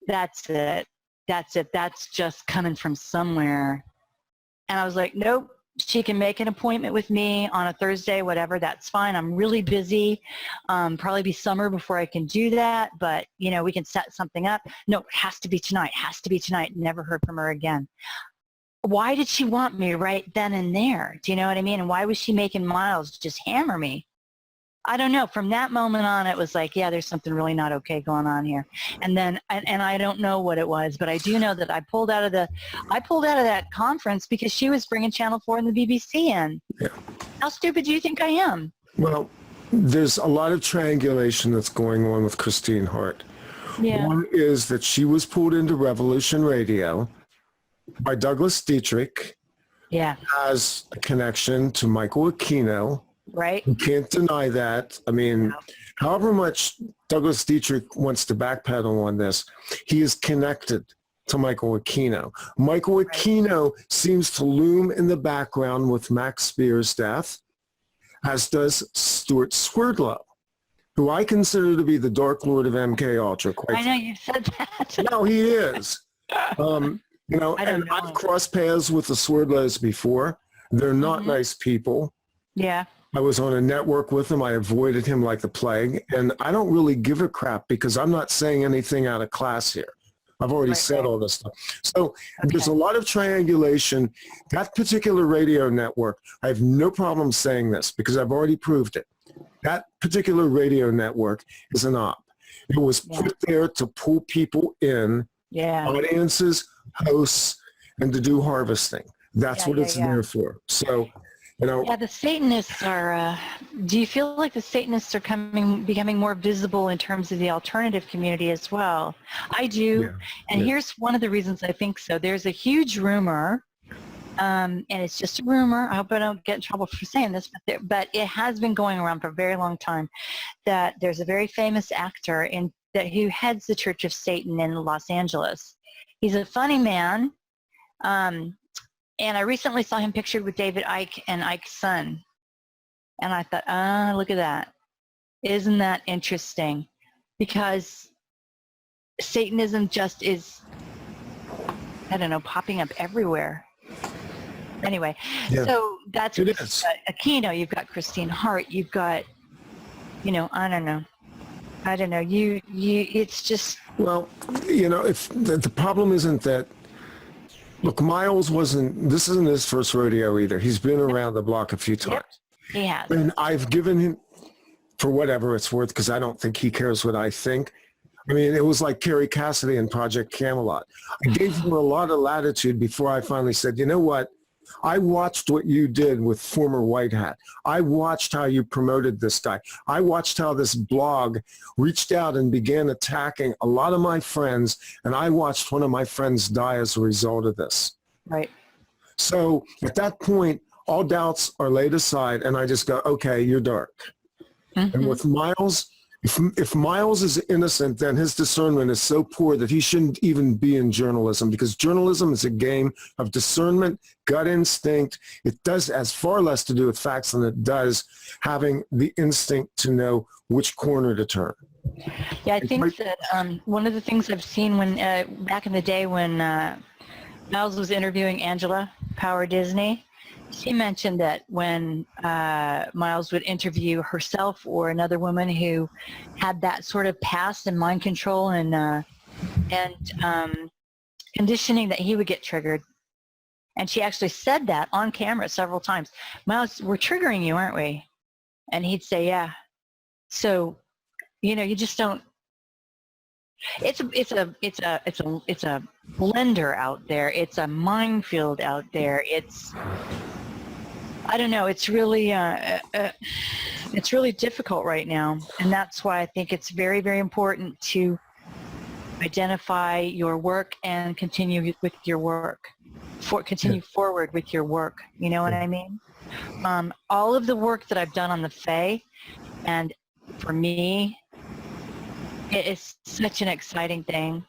that's it. That's just coming from somewhere. And I was like, nope, she can make an appointment with me on a Thursday, whatever, that's fine. I'm really busy. Probably be summer before I can do that, but, you know, we can set something up. No, it has to be tonight. Never heard from her again. Why did she want me right then and there? Do you know what I mean? And why was she making Miles just hammer me? I don't know. From that moment on, it was like, yeah, there's something really not okay going on here. And then, and I don't know what it was, but I do know that I pulled out of that conference because she was bringing Channel 4 and the BBC in. Yeah. How stupid do you think I am? Well, there's a lot of triangulation that's going on with Christine Hart. Yeah. One is that she was pulled into Revolution Radio by Douglas Dietrich. Yeah. Has a connection to Michael Aquino. Right. You can't deny that. I mean, however much Douglas Dietrich wants to backpedal on this, he is connected to Michael Aquino. Michael Aquino seems to loom in the background with Max Spear's death, as does Stuart Swerdlow, who I consider to be the Dark Lord of MK Ultra. I know you said that. No, he is. I've crossed paths with the Swerdlows before. They're not nice people. Yeah. I was on a network with him. I avoided him like the plague. And I don't really give a crap because I'm not saying anything out of class here. I've already said all this stuff. So there's a lot of triangulation. That particular radio network, I have no problem saying this because I've already proved it. That particular radio network is an op. It was put there to pull people in, audiences, hosts, and to do harvesting. That's what it's there for. So, the Satanists are, do you feel like the Satanists are becoming more visible in terms of the alternative community as well? I do. Yeah. And here's one of the reasons I think so. There's a huge rumor, and it's just a rumor. I hope I don't get in trouble for saying this, but it has been going around for a very long time that there's a very famous actor who heads the Church of Satan in Los Angeles. He's a funny man. And I recently saw him pictured with David Icke and Icke's son. And I thought, look at that. Isn't that interesting? Because Satanism just is, I don't know, popping up everywhere. Anyway, so that's it is. Aquino, you've got Christine Hart, you've got, I don't know. It's just. Well, if the problem isn't that. Look, Miles this isn't his first rodeo either. He's been around the block a few times. Yep, he has. And I've given him, for whatever it's worth, because I don't think he cares what I think. I mean, it was like Kerry Cassidy in Project Camelot. I gave him a lot of latitude before I finally said, you know what? I watched what you did with former White Hat. I watched how you promoted this guy. I watched how this blog reached out and began attacking a lot of my friends, and I watched one of my friends die as a result of this. Right. So at that point, all doubts are laid aside, and I just go, okay, you're dark. And with Miles, if Miles is innocent, then his discernment is so poor that he shouldn't even be in journalism, because journalism is a game of discernment, gut instinct. It has far less to do with facts than it does having the instinct to know which corner to turn. Yeah, I think that one of the things I've seen when back in the day when Miles was interviewing Angela Power Disney, she mentioned that when Miles would interview herself or another woman who had that sort of past and mind control and conditioning, that he would get triggered. And she actually said that on camera several times. Miles, we're triggering you, aren't we? And he'd say, yeah. So, you just don't. It's a blender out there. It's a minefield out there. I don't know. It's really difficult right now, and that's why I think it's very, very important to identify your work and continue with your work. Continue forward with your work. You know what I mean? All of the work that I've done on the Fae, and for me, it is such an exciting thing.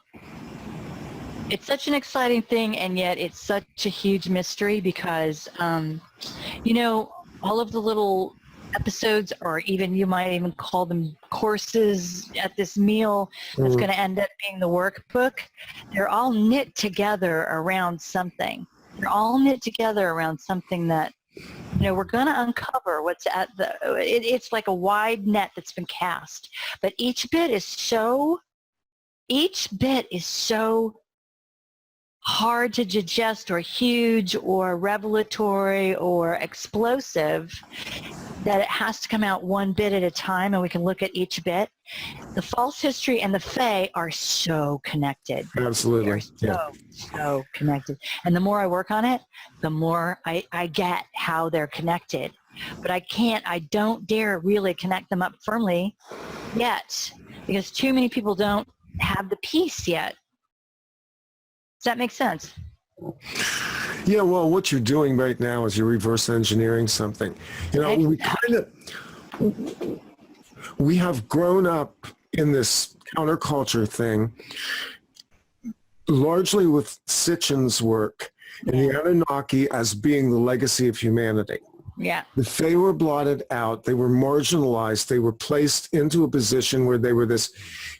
It's such an exciting thing, and yet it's such a huge mystery because, all of the little episodes, or even you might even call them courses at this meal that's going to end up being the workbook, they're all knit together around something. They're all knit together around something that, we're going to uncover what's at it's like a wide net that's been cast. But each bit is so hard to digest or huge or revelatory or explosive that it has to come out one bit at a time, and we can look at each bit. The false history and the Fae are so connected. Absolutely. So connected. And the more I work on it, the more I get how they're connected. But I don't dare really connect them up firmly yet, because too many people don't have the piece yet. Does that make sense? Yeah, well, what you're doing right now is you're reverse engineering something. We have grown up in this counterculture thing, largely with Sitchin's work and the Anunnaki as being the legacy of humanity. Yeah. The Fae were blotted out. They were marginalized. They were placed into a position where they were this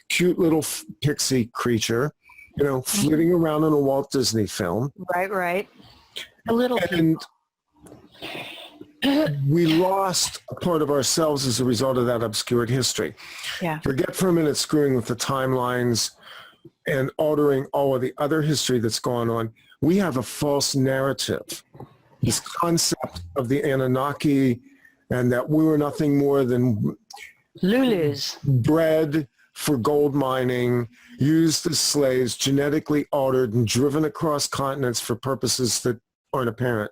cute little pixie creature, flitting around in a Walt Disney film. Right. A little. And we lost a part of ourselves as a result of that obscured history. Yeah. Forget for a minute screwing with the timelines and altering all of the other history that's gone on. We have a false narrative. This concept of the Anunnaki and that we were nothing more than Lulus, bred for gold mining, used as slaves, genetically altered and driven across continents for purposes that aren't apparent.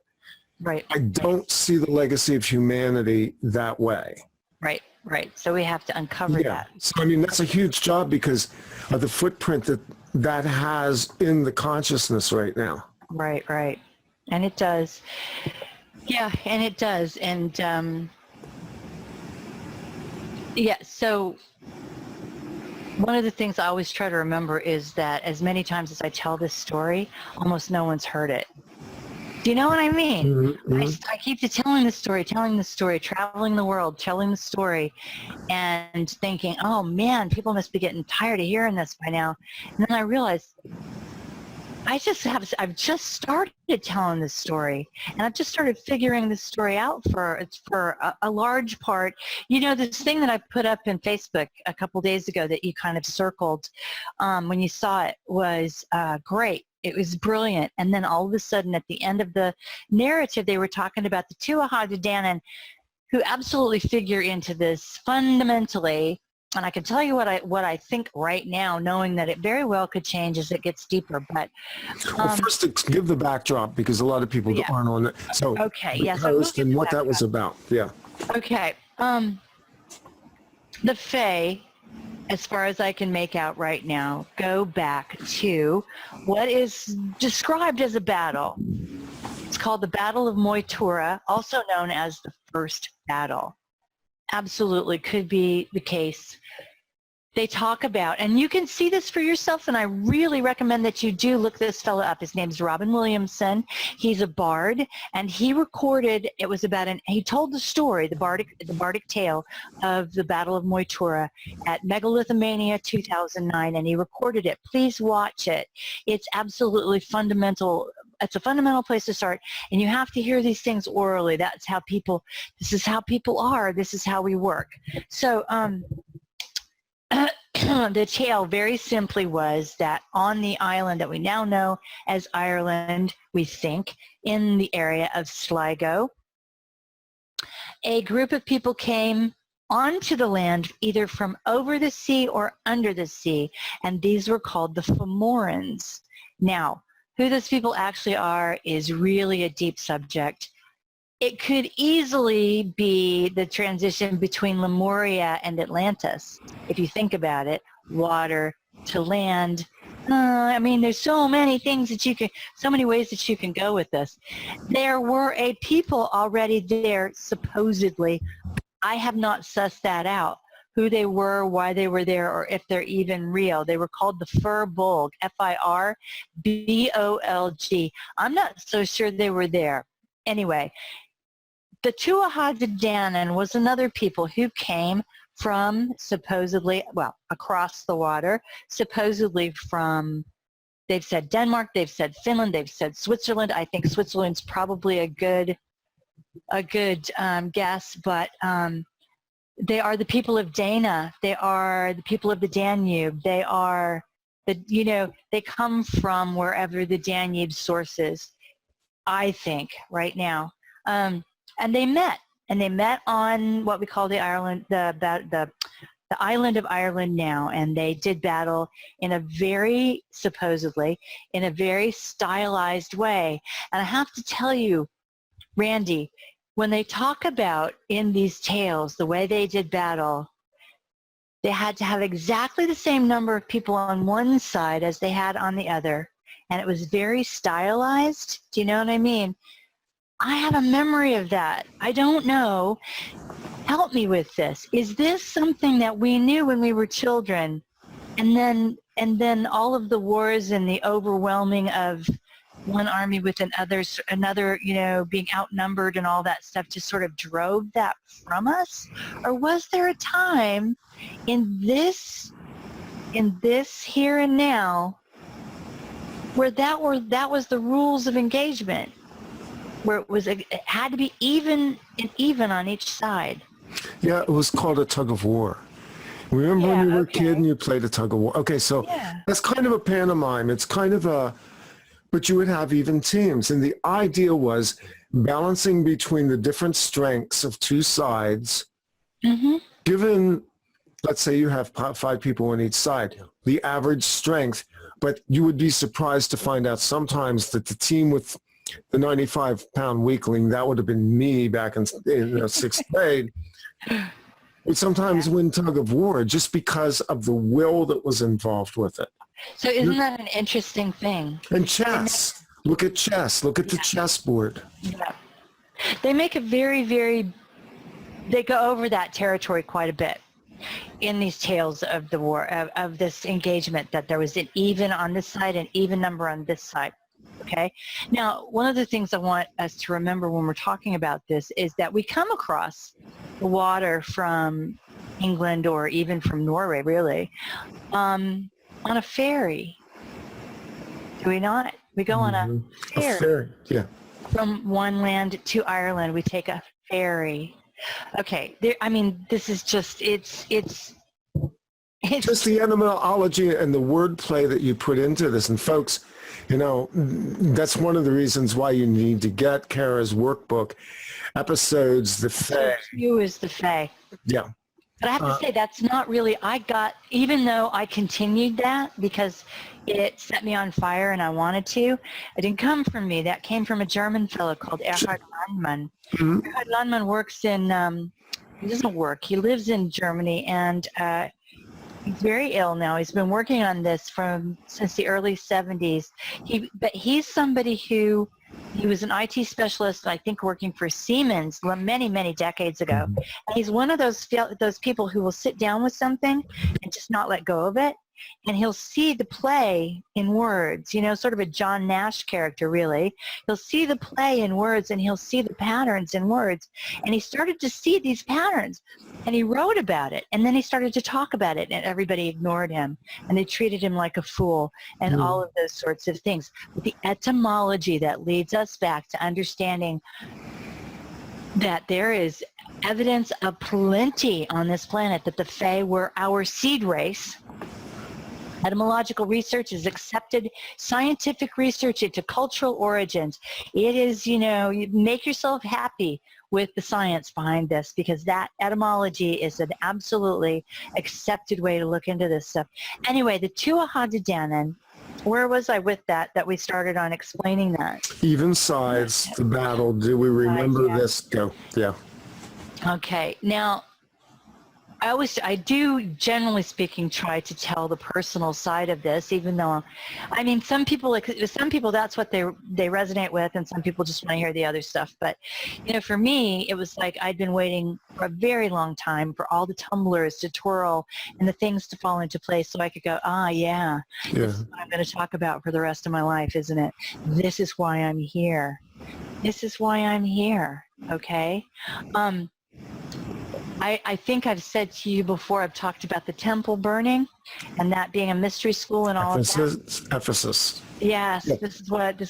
Right. I don't see the legacy of humanity that way. Right. So we have to uncover that. So, that's a huge job because of the footprint that has in the consciousness right now. Right. And it does. Yeah, and it does. And, so one of the things I always try to remember is that as many times as I tell this story, almost no one's heard it. Do you know what I mean? Mm-hmm. I keep telling the story, traveling the world, telling the story, and thinking, oh man, people must be getting tired of hearing this by now. And then I realized I've just started telling this story, and I've just started figuring this story out for a large part. This thing that I put up in Facebook a couple days ago that you kind of circled when you saw it was great. It was brilliant. And then all of a sudden at the end of the narrative, they were talking about the Tuatha De Danann, who absolutely figure into this fundamentally. And I can tell you what I think right now, knowing that it very well could change as it gets deeper. But first, to give the backdrop, because a lot of people aren't on it. So and what that was about. Yeah. Okay. The Fae, as far as I can make out right now, go back to what is described as a battle. It's called the Battle of Moytura, also known as the First Battle. Absolutely could be the case. They talk about, and you can see this for yourself, and I really recommend that you do look this fellow up. His name's Robin Williamson. He's a bard, and he recorded, it was about he told the story, the bardic tale of the Battle of Moytura at Megalithomania 2009, and he recorded it. Please watch it. It's absolutely fundamental. It's a fundamental place to start, and you have to hear these things orally. This is how people are. This is how we work. So, the tale very simply was that on the island that we now know as Ireland, we think, in the area of Sligo, a group of people came onto the land either from over the sea or under the sea, and these were called the Fomorans. Now, who those people actually are is really a deep subject. It could easily be the transition between Lemuria and Atlantis, if you think about it, water to land. There's so many things so many ways that you can go with this. There were a people already there, supposedly. I have not sussed that out, who they were, why they were there, or if they're even real. They were called the Firbolg, F-I-R-B-O-L-G. I'm not so sure they were there. Anyway, the Tuatha De Danann was another people who came from supposedly, across the water, supposedly from, they've said Denmark, they've said Finland, they've said Switzerland. I think Switzerland's probably a good guess, but they are the people of Dana. They are the people of the Danube. They are they come from wherever the Danube source is, I think, right now. And they met, and they met on what we call the island of Ireland now, and they did battle in a very, supposedly, in a very stylized way. And I have to tell you, Randy, when they talk about in these tales the way they did battle, they had to have exactly the same number of people on one side as they had on the other. And it was very stylized. Do you know what I mean? I have a memory of that. I don't know. Help me with this. Is this something that we knew when we were children? And then all of the wars and the overwhelming of one army with another, you know, being outnumbered and all that stuff just sort of drove that from us? Or was there a time in this here and now where that was the rules of engagement, where it had to be even on each side? Yeah, it was called a tug of war. Remember when you were a kid and you played a tug of war? Okay, so that's kind of a pantomime. It's kind of but you would have even teams. And the idea was balancing between the different strengths of two sides, given, let's say you have 5 people on each side, the average strength, but you would be surprised to find out sometimes that the team with the 95-pound weakling, that would have been me back in 6th grade, would sometimes win tug of war just because of the will that was involved with it. So isn't that an interesting thing? And chess. Look at chess. Look at the chessboard. Yeah. They make a very, very, they go over that territory quite a bit in these tales of the war, of this engagement, that there was an even on this side and even number on this side. Okay. Now, one of the things I want us to remember when we're talking about this is that we come across the water from England or even from Norway, really, on a ferry. Do we not? We go on a ferry. A ferry, yeah. From one land to Ireland, we take a ferry. Okay. This is just, it's just the etymology and the wordplay that you put into this. And folks, you know, that's one of the reasons why you need to get Kara's workbook, Episodes, the Fae. You is the Fae. Yeah. But I have to say, that's not really, even though I continued that because it set me on fire and I wanted to, it didn't come from me. That came from a German fellow called Erhard Landmann. Erhard Landmann works in, he doesn't work, he lives in Germany, and he's very ill now. He's been working on this since the early 70s. But he's somebody who, he was an IT specialist, I think, working for Siemens many, many decades ago. And he's one of those people who will sit down with something and just not let go of it. And he'll see the play in words, you know, sort of a John Nash character, really. He'll see the play in words and he'll see the patterns in words. And he started to see these patterns and he wrote about it. And then he started to talk about it and everybody ignored him and they treated him like a fool and all of those sorts of things. But the etymology that leads us back to understanding that there is evidence aplenty on this planet that the Fae were our seed race. Etymological research is accepted scientific research into cultural origins. It is, you know, you make yourself happy with the science behind this because that etymology is an absolutely accepted way to look into this stuff. Anyway, the Tuatha-De-Danann, where was I with that we started on explaining that? Even sides, the battle. Do we remember this? Go. Yeah. Okay. Now, I do, generally speaking, try to tell the personal side of this, even though, I mean, some people that's what they resonate with, and some people just want to hear the other stuff. But, you know, for me, it was like I'd been waiting for a very long time for all the tumblers to twirl and the things to fall into place so I could go, this is what I'm going to talk about for the rest of my life, isn't it? This is why I'm here. This is why I'm here, okay? I think I've said to you before, I've talked about the temple burning and that being a mystery school and all of that. Ephesus. Yes, yep. This is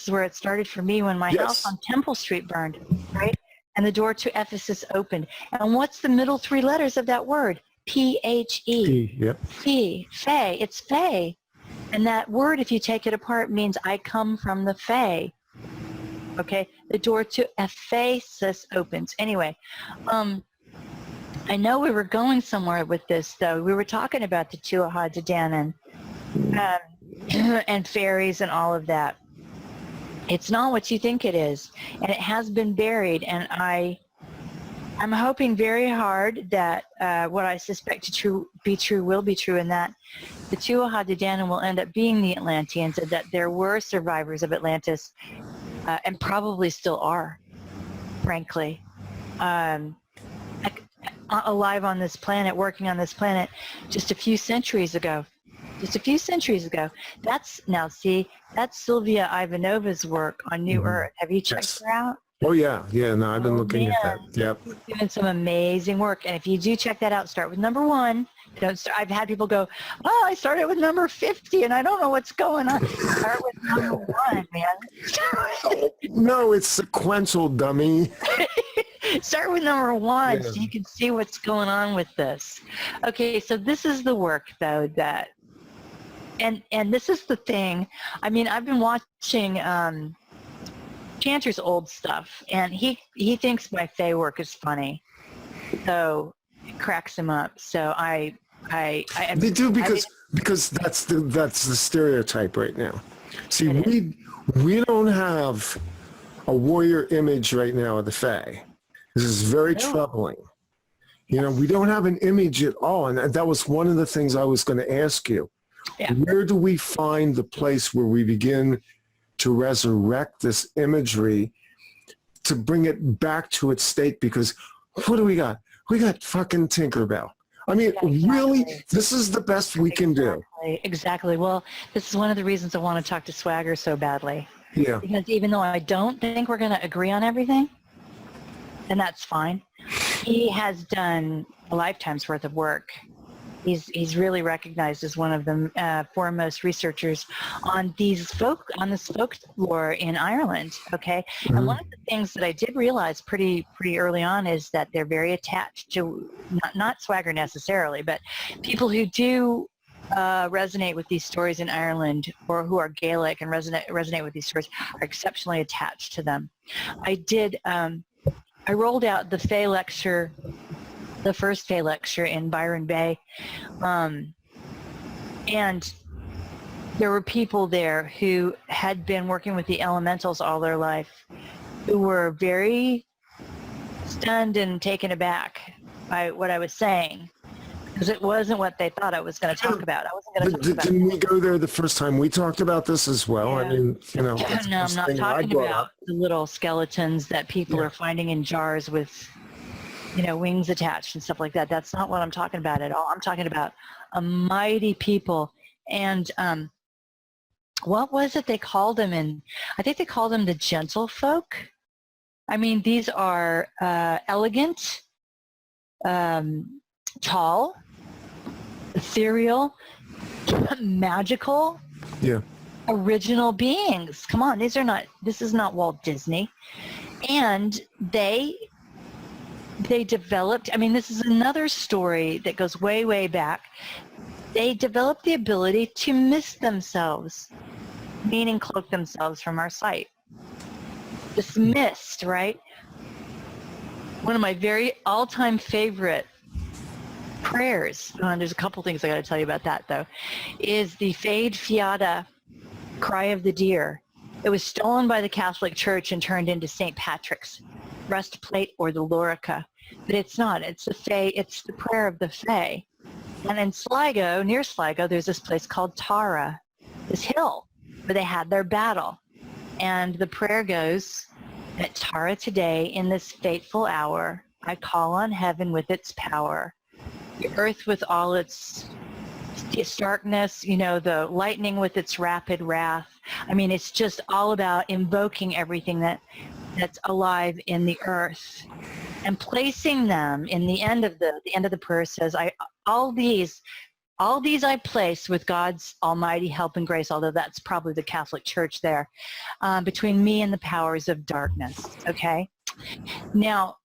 where it started for me when my house on Temple Street burned, right? And the door to Ephesus opened. And what's the middle 3 letters of that word? P-H-E. P, yep. P, Fae. It's Fae. And that word, if you take it apart, means I come from the Fae. Okay, the door to Ephesus opens. Anyway, I know we were going somewhere with this, though. We were talking about the Tuatha De Danann and fairies and all of that. It's not what you think it is, and it has been buried. And I'm hoping very hard that what I suspect to be true will be true, and that the Tuatha De Danann will end up being the Atlanteans, and that there were survivors of Atlantis, and probably still are, frankly, alive on this planet, working on this planet just a few centuries ago. That's Sylvia Ivanova's work on New Earth. Have you checked her out? Oh yeah, no, I've been looking at that. Yep. She's doing some amazing work, and if you do check that out, start with number 1. Don't start. I've had people go, "Oh, I started with number 50, and I don't know what's going on." Start with number 1, man. No, it's sequential, dummy. Start with number 1 Yeah. so you can see what's going on with this. Okay, so this is the work, though, that, and this is the thing. I mean, I've been watching Cantor's old stuff, and he thinks my Fae work is funny, so it cracks him up. So They do because that's the stereotype right now. See, we don't have a warrior image right now of the Fae. This is very troubling. You know, we don't have an image at all, and that was one of the things I was going to ask you. Yeah. Where do we find the place where we begin to resurrect this imagery, to bring it back to its state? Because what do we got? We got fucking Tinkerbell. I mean, really, this is the best we can do. Exactly. Well, this is one of the reasons I want to talk to Swagger so badly. Yeah. Because even though I don't think we're going to agree on everything, and that's fine, he has done a lifetime's worth of work. He's really recognized as one of the foremost researchers on this folklore in Ireland. Okay, and one of the things that I did realize pretty early on is that they're very attached to not Swagger necessarily, but people who do resonate with these stories in Ireland, or who are Gaelic and resonate with these stories, are exceptionally attached to them. I rolled out the Fae lecture. The first Fae lecture in Byron Bay, and there were people there who had been working with the elementals all their life, who were very stunned and taken aback by what I was saying, because it wasn't what they thought I was going to talk about. I wasn't going to talk about. Didn't we go there the first time we talked about this as well? Yeah. I mean, you know. No, I'm not talking about the little skeletons that people are finding in jars with, you know, wings attached and stuff like that. That's not what I'm talking about at all. I'm talking about a mighty people. And what was it they called them? And I think they called them the gentle folk. I mean, these are elegant, tall, ethereal, magical, original beings. Come on, this is not Walt Disney. And they developed, I mean, this is another story that goes way, way back. They developed the ability to mist themselves, meaning cloak themselves from our sight. This mist, right? One of my very all-time favorite prayers, there's a couple things I got to tell you about that, though, is the Fade Fiata Cry of the Deer. It was stolen by the Catholic Church and turned into St. Patrick's breastplate, or the lorica. But it's not. It's the Fae. It's the prayer of the Fae. And in Sligo, near Sligo, there's this place called Tara, this hill, where they had their battle. And the prayer goes that Tara, today, in this fateful hour, I call on heaven with its power, the earth with all its darkness, you know, the lightning with its rapid wrath. I mean, it's just all about invoking everything that's alive in the earth, and placing them in the end of the prayer says, all these I place with God's almighty help and grace, although that's probably the Catholic Church there, between me and the powers of darkness. Okay, now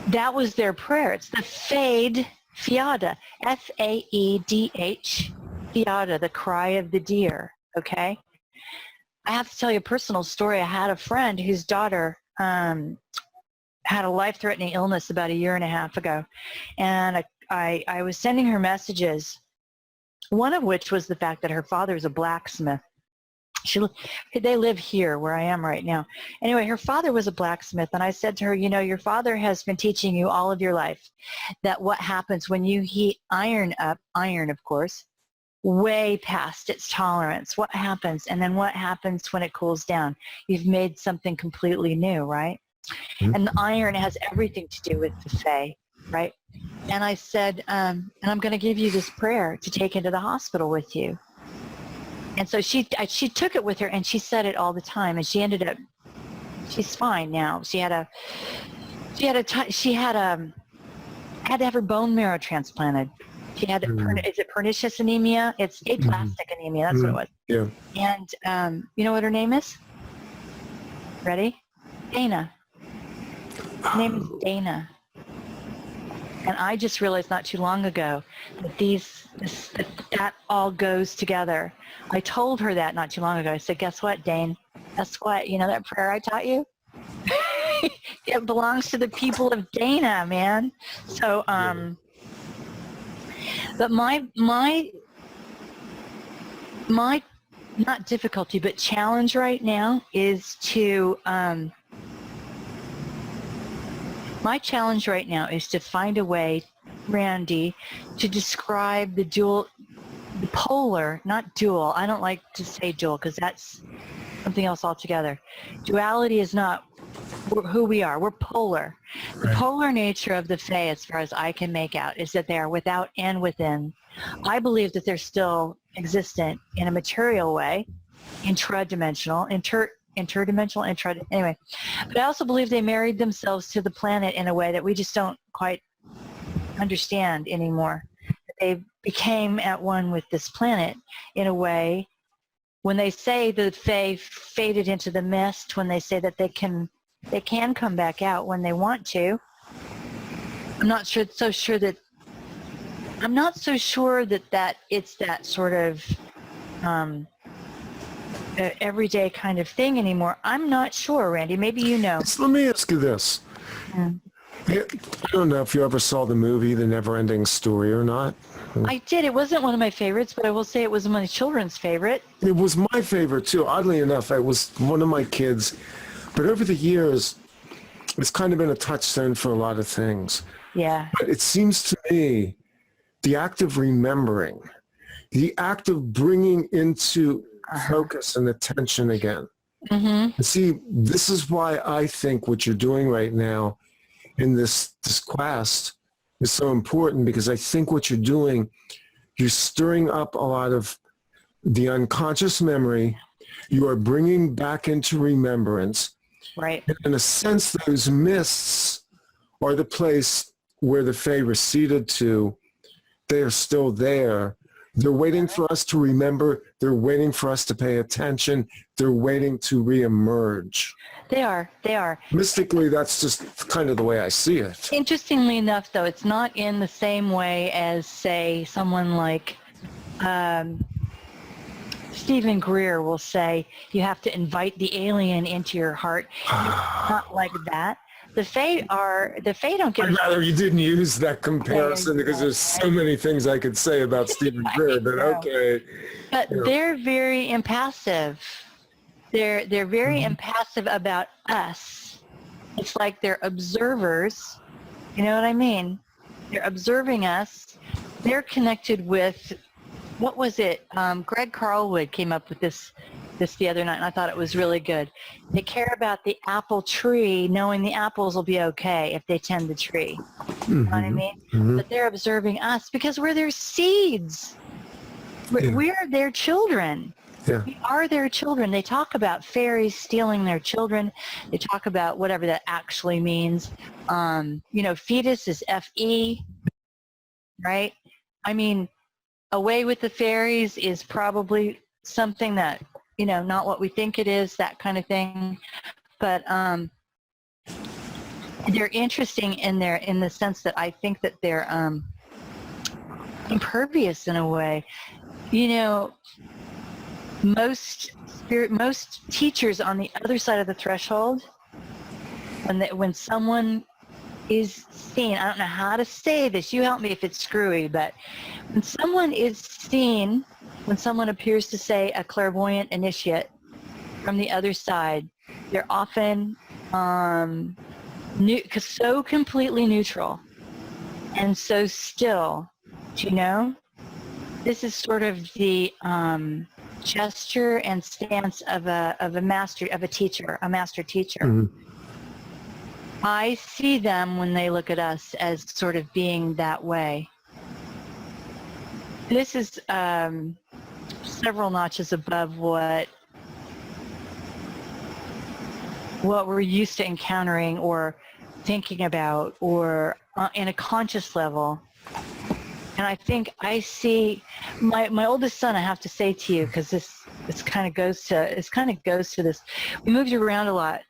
that was their prayer. It's the Fade Fiada, Faedh, Fiada, the cry of the deer. Okay, I have to tell you a personal story. I had a friend whose daughter had a life-threatening illness about a year and a half ago, and I was sending her messages, one of which was the fact that her father is a blacksmith. They live here where I am right now. Anyway, her father was a blacksmith, and I said to her, you know, your father has been teaching you all of your life that what happens when you heat iron up, iron of course, way past its tolerance, what happens, and then what happens when it cools down? You've made something completely new, right? Mm-hmm. And the iron has everything to do with the Fae, right? And I said, and I'm going to give you this prayer to take into the hospital with you. And so she took it with her, and she said it all the time, and she ended up, she's fine now. Had to have her bone marrow transplanted. She had, is it pernicious anemia? It's aplastic anemia. That's what it was. Yeah. And you know what her name is? Ready? Dana. Her name is Dana. And I just realized not too long ago that that all goes together. I told her that not too long ago. I said, guess what, Dane? Guess what? You know that prayer I taught you? It belongs to the people of Dana, man. So, but my not difficulty, but challenge right now is to, my challenge right now is to find a way, Randy, to describe the polar, not dual. I don't like to say dual because that's something else altogether. Duality is not who we are. We're polar. The polar nature of the Fae, as far as I can make out, is that they are without and within. I believe that they're still existent in a material way, intradimensional, anyway. But I also believe they married themselves to the planet in a way that we just don't quite understand anymore. They became at one with this planet in a way. When they say the Fae faded into the mist, when they say that they can come back out when they want to, I'm not so sure that it's that sort of everyday kind of thing anymore. I'm not sure, Randy. Maybe you know. So let me ask you this. I don't know if you ever saw the movie The Never-Ending Story or not. I did. It wasn't one of my favorites, but I will say it was my children's favorite. It was my favorite too. Oddly enough, it was one of my kids. But over the years, it's kind of been a touchstone for a lot of things. Yeah. But it seems to me the act of remembering, the act of bringing into focus and attention again. And see, this is why I think what you're doing right now in this quest is so important, because I think what you're doing, you're stirring up a lot of the unconscious memory. You are bringing back into remembrance. Right. And in a sense, those mists are the place where the Fae receded to. They are still there. They're waiting for us to remember. They're waiting for us to pay attention. They're waiting to reemerge. They are. Mystically, that's just kind of the way I see it. Interestingly enough, though, it's not in the same way as, say, someone like Stephen Greer will say, you have to invite the alien into your heart. It's not like that. The Fae don't get... I'd rather you didn't use that comparison, because there's so many things I could say about Stephen Greer, but okay. But they're very impassive. They're very impassive about us. It's like they're observers. You know what I mean? They're observing us. They're connected with, what was it? Greg Carlwood came up with this the other night, and I thought it was really good. They care about the apple tree, knowing the apples will be okay if they tend the tree. You know what I mean? But they're observing us because we're their seeds. We're their children. Yeah. We are their children. They talk about fairies stealing their children. They talk about whatever that actually means. Fetus is F-E, right? I mean, away with the fairies is probably something that, not what we think it is, that kind of thing. But they're interesting in the sense that I think that they're impervious in a way. most teachers on the other side of the threshold, when someone is seen, I don't know how to say this, you help me if it's screwy, but when someone is seen, when someone appears to say a clairvoyant initiate from the other side, they're often so completely neutral and so still. Do you know? This is sort of the gesture and stance of a master teacher. Mm-hmm. I see them when they look at us as sort of being that way. This is several notches above what we're used to encountering or thinking about, or in a conscious level. And I think I see my oldest son. I have to say to you, because this kind of goes to this. We moved around a lot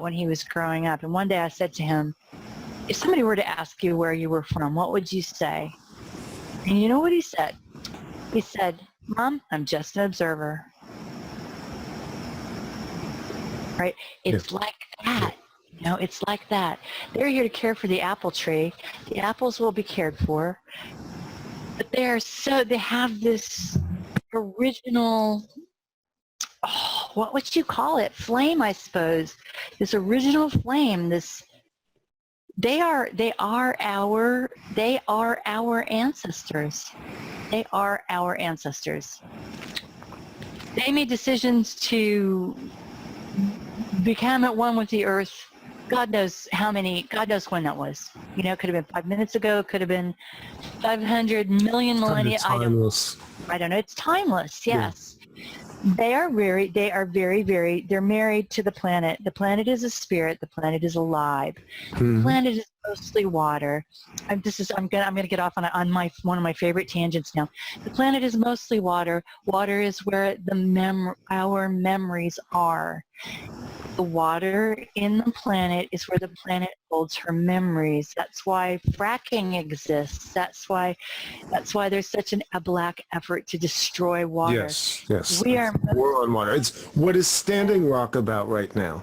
when he was growing up. And one day I said to him, if somebody were to ask you where you were from, what would you say? And you know what he said? He said, Mom, I'm just an observer. Right? It's like that. You know, it's like that. They're here to care for the apple tree. The apples will be cared for. But they have this original, what would you call it? Flame, I suppose. This original flame, they are our ancestors. They are our ancestors. They made decisions to become at one with the earth. God knows when that was. You know, it could have been 5 minutes ago. It could have been 500 million millennia. I don't know. It's timeless. Yes. Yeah. They are very, they're married to the planet. The planet is a spirit. The planet is alive. Mm-hmm. The planet is mostly water. I'm going to get off on one of my favorite tangents now. The planet is mostly water. Water is where our memories are. The water in the planet is where the planet holds her memories. That's why fracking exists. That's why there's such a black effort to destroy water. Yes. We're on water. It's what is Standing Rock about right now.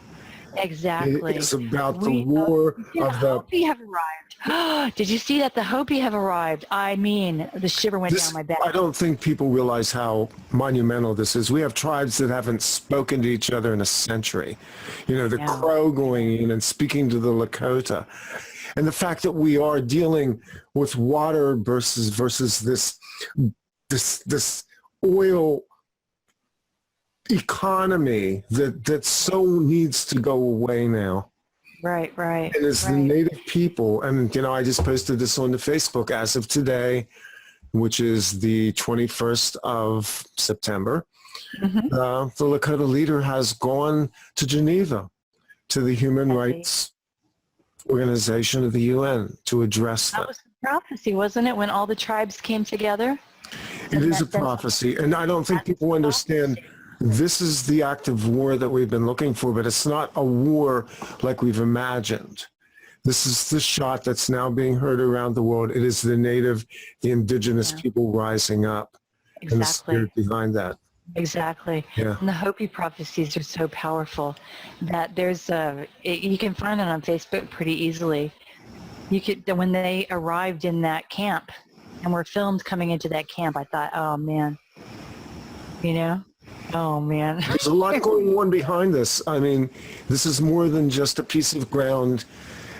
Exactly. It's about the war of the Hopi have arrived. Did you see that the Hopi have arrived? I mean, the shiver went down my back. I don't think people realize how monumental this is. We have tribes that haven't spoken to each other in a century. You know, the Crow going in and speaking to the Lakota. And the fact that we are dealing with water versus this oil economy that so needs to go away now. Right. And it's the native people. And, you know, I just posted this on the Facebook as of today, which is the 21st of September. Mm-hmm. The Lakota leader has gone to Geneva, to the Human Rights Organization of the UN, to address that. That was the prophecy, wasn't it, when all the tribes came together? It is a prophecy. And I don't think people understand. This is the active war that we've been looking for, but it's not a war like we've imagined. This is the shot that's now being heard around the world. It is the native, the indigenous people rising up. Exactly. And the spirit behind that. Exactly. Yeah. And the Hopi prophecies are so powerful that you can find it on Facebook pretty easily. When they arrived in that camp and were filmed coming into that camp, I thought, oh man, you know? Oh, man. There's a lot going on behind this. I mean, this is more than just a piece of ground,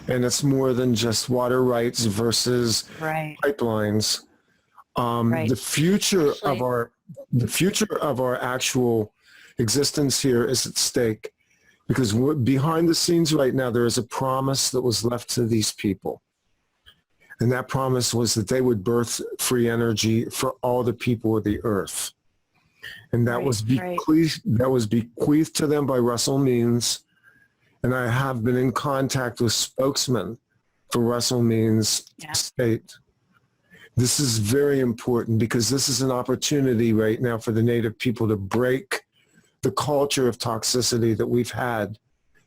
and it's more than just water rights versus pipelines. The future of our actual existence here is at stake, because behind the scenes right now, there is a promise that was left to these people. And that promise was that they would birth free energy for all the people of the earth. And that was bequeathed to them by Russell Means. And I have been in contact with spokesmen for Russell Means State. This is very important, because this is an opportunity right now for the native people to break the culture of toxicity that we've had,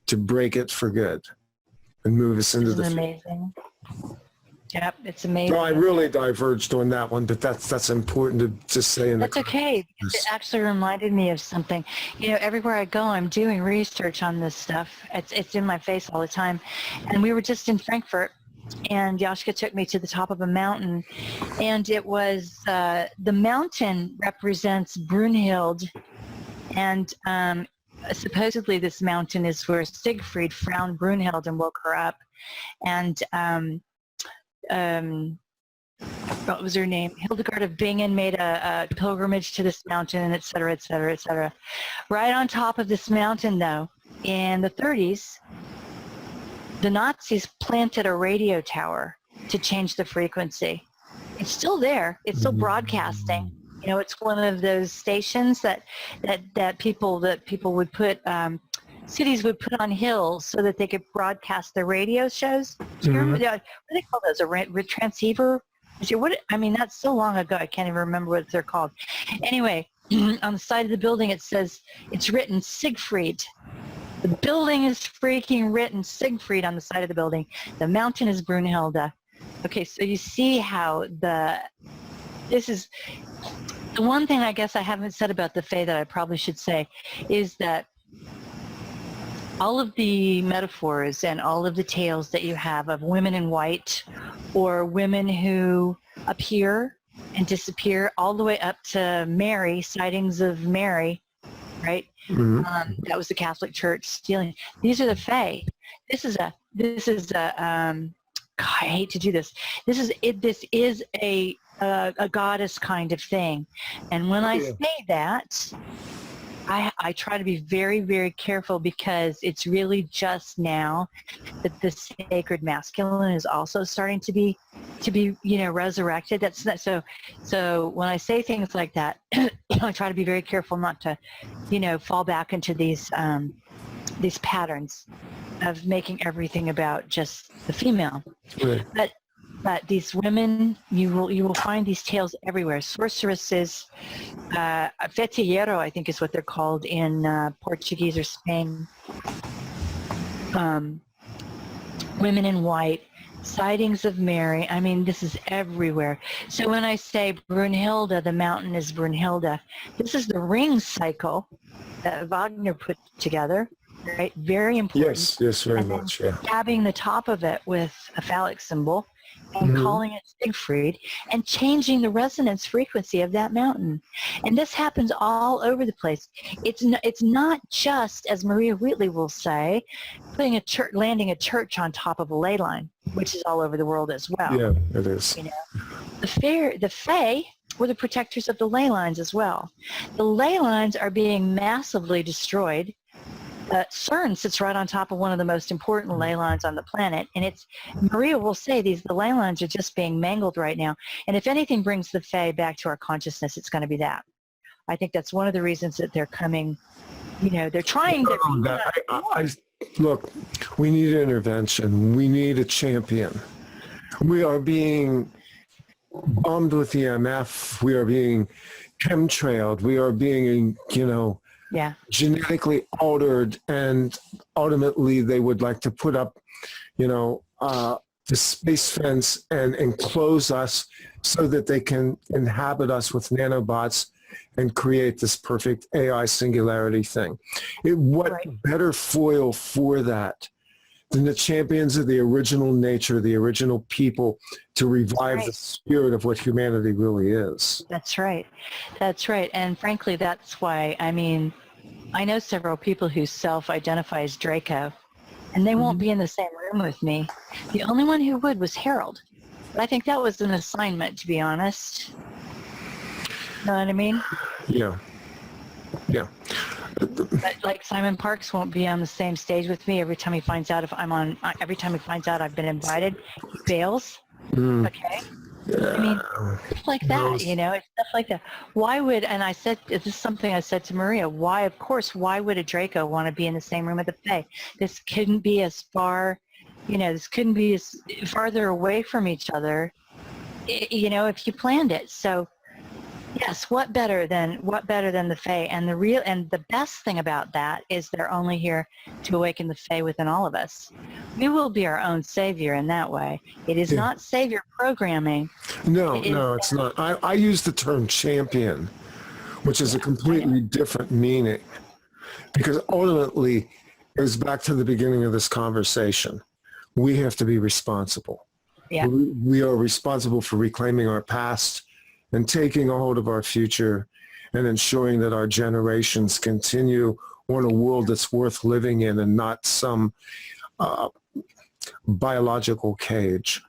to break it for good and move us into the future. Amazing. Yep, it's amazing. No, I really diverged on that one, but that's important to just say in That's the okay, because it actually reminded me of something. You know, everywhere I go, I'm doing research on this stuff. It's in my face all the time. And we were just in Frankfurt, and Yashka took me to the top of a mountain, and it was, the mountain represents Brunhild, and supposedly this mountain is where Siegfried found Brunhild and woke her up. And what was her name? Hildegard of Bingen made a pilgrimage to this mountain, et cetera, et cetera, et cetera. Right on top of this mountain, though, in the 30s, the Nazis planted a radio tower to change the frequency. It's still there. It's still broadcasting. You know, it's one of those stations that people would put, cities would put on hills so that they could broadcast their radio shows. Do you remember what do they call those? A transceiver? I mean, that's so long ago. I can't even remember what they're called. Anyway, on the side of the building, it says, it's written Siegfried. The building is freaking written Siegfried on the side of the building. The mountain is Brunhilde. Okay, so you see how this is the one thing I guess I haven't said about the Fae that I probably should say is that all of the metaphors and all of the tales that you have of women in white or women who appear and disappear all the way up to Mary, sightings of Mary, right? That was the Catholic Church stealing. These are the Fae. This is a God, I hate to do this. This is a goddess kind of thing. And when I say that, I try to be very, very careful because it's really just now that the sacred masculine is also starting to be resurrected. That's not so when I say things like that, I try to be very careful not to, fall back into these patterns of making everything about just the female. Right. But these women, you will find these tales everywhere. Sorceresses, fetillero, I think is what they're called in Portuguese or Spain. Women in white, sightings of Mary. I mean, this is everywhere. So when I say Brunhilde, the mountain is Brunhilde, this is the ring cycle that Wagner put together. Right, very important. Yes, very much. Yeah. Dabbing the top of it with a phallic symbol and calling it Siegfried and changing the resonance frequency of that mountain. And this happens all over the place. It's not just, as Maria Wheatley will say, landing a church on top of a ley line, which is all over the world as well. Yeah, it is. The Fae were the protectors of the ley lines as well. The ley lines are being massively destroyed. CERN sits right on top of one of the most important ley lines on the planet, and Maria will say the ley lines are just being mangled right now. And if anything brings the Fae back to our consciousness, it's going to be that. I think that's one of the reasons that they're coming. They're trying to. Look, we need intervention. We need a champion. We are being bombed with EMF. We are being chemtrailed. We are being, genetically altered, and ultimately they would like to put up, the space fence and enclose us so that they can inhabit us with nanobots and create this perfect AI singularity thing. What better foil for that than the champions of the original nature, the original people, to revive the spirit of what humanity really is. That's right. That's right. And frankly, that's why, I know several people who self-identify as Draco, and they won't be in the same room with me. The only one who would was Harold. But I think that was an assignment, to be honest. Know what I mean? Yeah. Yeah. But like Simon Parks won't be on the same stage with me every time he finds out every time he finds out I've been invited, he bails. Okay? Stuff like that, it's stuff like that. Why would, and I said, this is something I said to Maria, why would a Draco want to be in the same room with a Fae? This couldn't be as far, this couldn't be as farther away from each other, if you planned it. So Yes, what better than the Fae? And the best thing about that is they're only here to awaken the Fae within all of us. We will be our own savior in that way. It is not savior programming. No, it's not. I use the term champion, which is a completely different meaning, because ultimately it goes back to the beginning of this conversation. We have to be responsible. Yeah. We are responsible for reclaiming our past and taking a hold of our future and ensuring that our generations continue on a world that's worth living in and not some biological cage.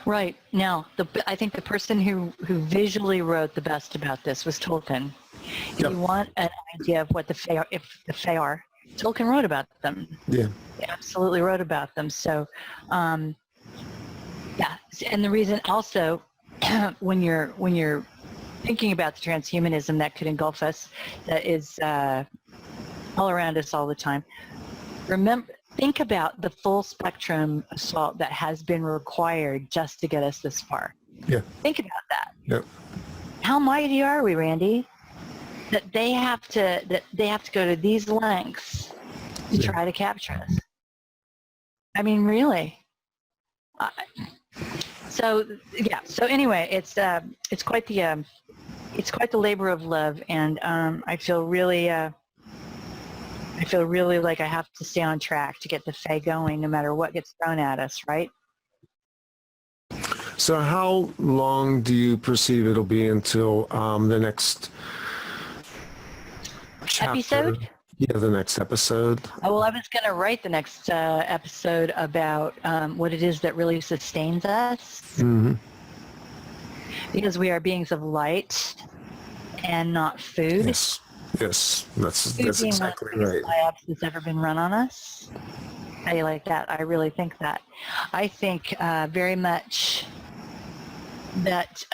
Right. Now, I think the person who visually wrote the best about this was Tolkien. If you want an idea of what the Fae are, Tolkien wrote about them. Yeah. He absolutely wrote about them. So, and the reason also, when you're thinking about the transhumanism that could engulf us, that is all around us all the time, think about the full spectrum assault that has been required just to get us this far. Yeah. Think about that. Yeah. How mighty are we, Randy? That they have to go to these lengths to try to capture us. I mean, really. So anyway, it's quite the labor of love, and I feel really like I have to stay on track to get the Fae going, no matter what gets thrown at us, right? So how long do you perceive it'll be until the next chapter? Episode? Yeah, the next episode. Oh, well, I was going to write the next episode about what it is that really sustains us. Mm-hmm. Because we are beings of light and not food. Yes, that's exactly right. Psyops that's ever been run on us. How do you like that? I really think that. I think very much that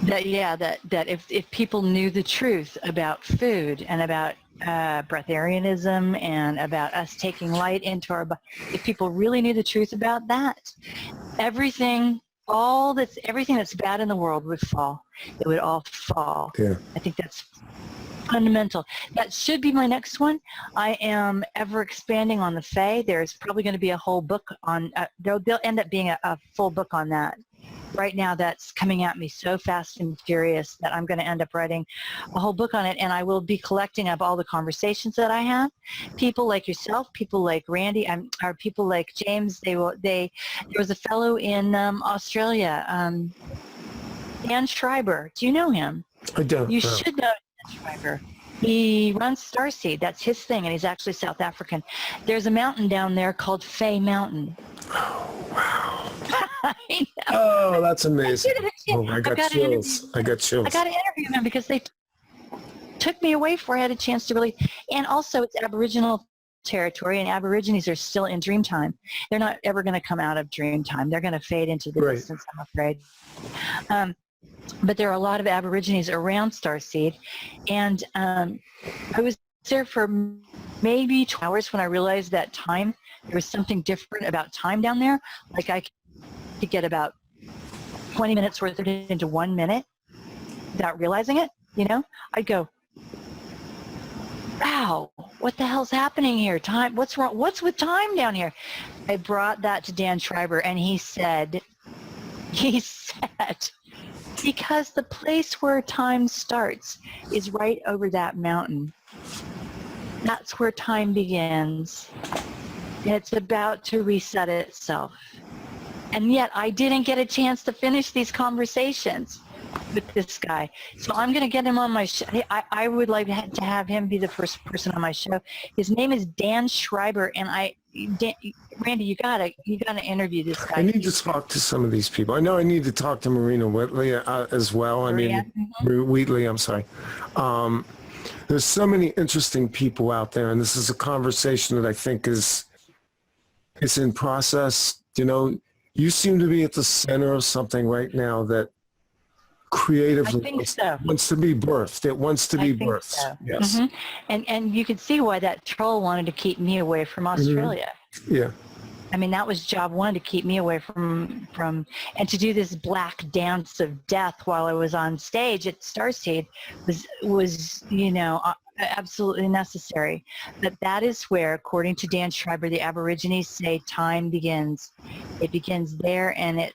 if people knew the truth about food and about breatharianism and about us taking light into our body, if people really knew the truth about that, everything that's bad in the world would fall. It would all fall. Yeah. I think that's fundamental. That should be my next one. I am ever expanding on the Fae. There's probably going to be a whole book on, there'll end up being a full book on that. Right now that's coming at me so fast and furious that I'm going to end up writing a whole book on it, and I will be collecting up all the conversations that I have. People like yourself, people like Randy, or people like James, there was a fellow in Australia, Dan Schreiber. Do you know him? I don't. You should know Dan Schreiber. He runs Starseed. That's his thing, and he's actually South African. There's a mountain down there called Fae Mountain. Oh, wow. I know. Oh, that's amazing. I got chills. I got to interview him because they took me away before I had a chance to really, and also it's Aboriginal territory, and Aborigines are still in dream time. They're not ever going to come out of dream time. They're going to fade into the distance, I'm afraid. But there are a lot of Aborigines around Starseed, and I was there for maybe 2 hours when I realized that there was something different about time down there. Like I could get about 20 minutes worth of it into 1 minute without realizing it, I'd go, wow, what the hell's happening here? Time, what's wrong? What's with time down here? I brought that to Dan Schreiber, and he said, because the place where time starts is right over that mountain. That's where time begins. And it's about to reset itself. And yet I didn't get a chance to finish these conversations with this guy. So I'm going to get him on my show. I would like to have him be the first person on my show. His name is Dan Schreiber, and Randy, you gotta interview this guy. I need to talk to some of these people. I know I need to talk to Marina Whitley as well. Wheatley, I'm sorry. There's so many interesting people out there, and this is a conversation that I think is in process. You seem to be at the center of something right now that creatively wants to be birthed. It wants to be birthed. So. Yes. Mm-hmm. And you can see why that troll wanted to keep me away from Australia. Mm-hmm. Yeah. I mean, that was job one, to keep me away from, and to do this black dance of death while I was on stage at Starseed was, absolutely necessary. But that is where, according to Dan Schreiber, the Aborigines say time begins. It begins there, and it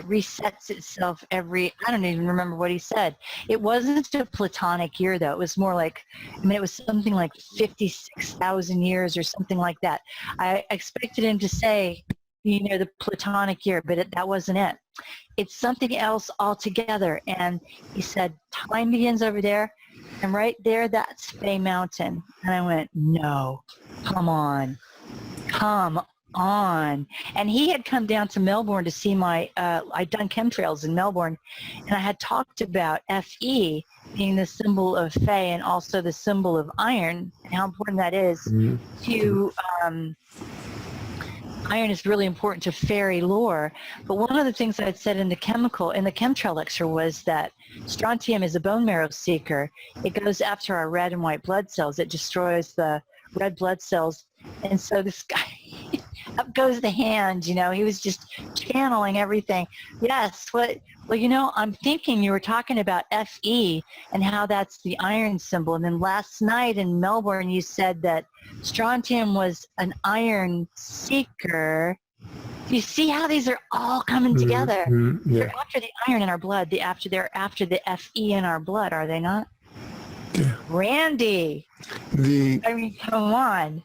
resets itself I don't even remember what he said. It wasn't a Platonic year, though. It was more like, it was something like 56,000 years or something like that. I expected him to say, the Platonic year, but that wasn't it. It's something else altogether. And he said, time begins over there, and right there, that's Fay Mountain. And I went, no, come on. And he had come down to Melbourne to see I'd done chemtrails in Melbourne, and I had talked about Fe being the symbol of Fey and also the symbol of iron, and how important that is to, iron is really important to fairy lore. But one of the things I had said in the chemtrail lecture was that strontium is a bone marrow seeker. It goes after our red and white blood cells. It destroys the red blood cells. And so this guy, up goes the hand, he was just channeling everything. Yes, I'm thinking you were talking about Fe and how that's the iron symbol. And then last night in Melbourne, you said that strontium was an iron seeker. You see how these are all coming together? Mm-hmm. Yeah. They're after the iron in our blood. They're after the Fe in our blood, are they not? Yeah. Randy. Come on.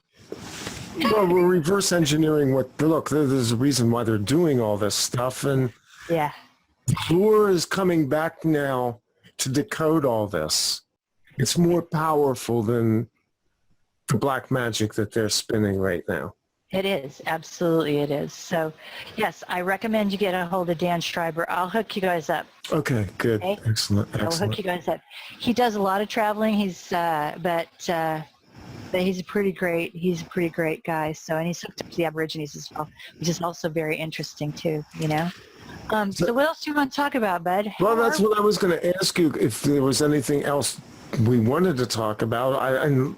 Well, we're reverse engineering there's a reason why they're doing all this stuff. And yeah, Lore is coming back now to decode all this. It's more powerful than the black magic that they're spinning right now. It is. Absolutely it is. So, yes, I recommend you get a hold of Dan Schreiber. I'll hook you guys up. Okay, good. Okay? Excellent. I'll hook you guys up. He does a lot of traveling. But he's a pretty great guy. So, and he's hooked up to the Aborigines as well, which is also very interesting too, So what else do you want to talk about, bud? Well, that's what I was going to ask you, if there was anything else we wanted to talk about. And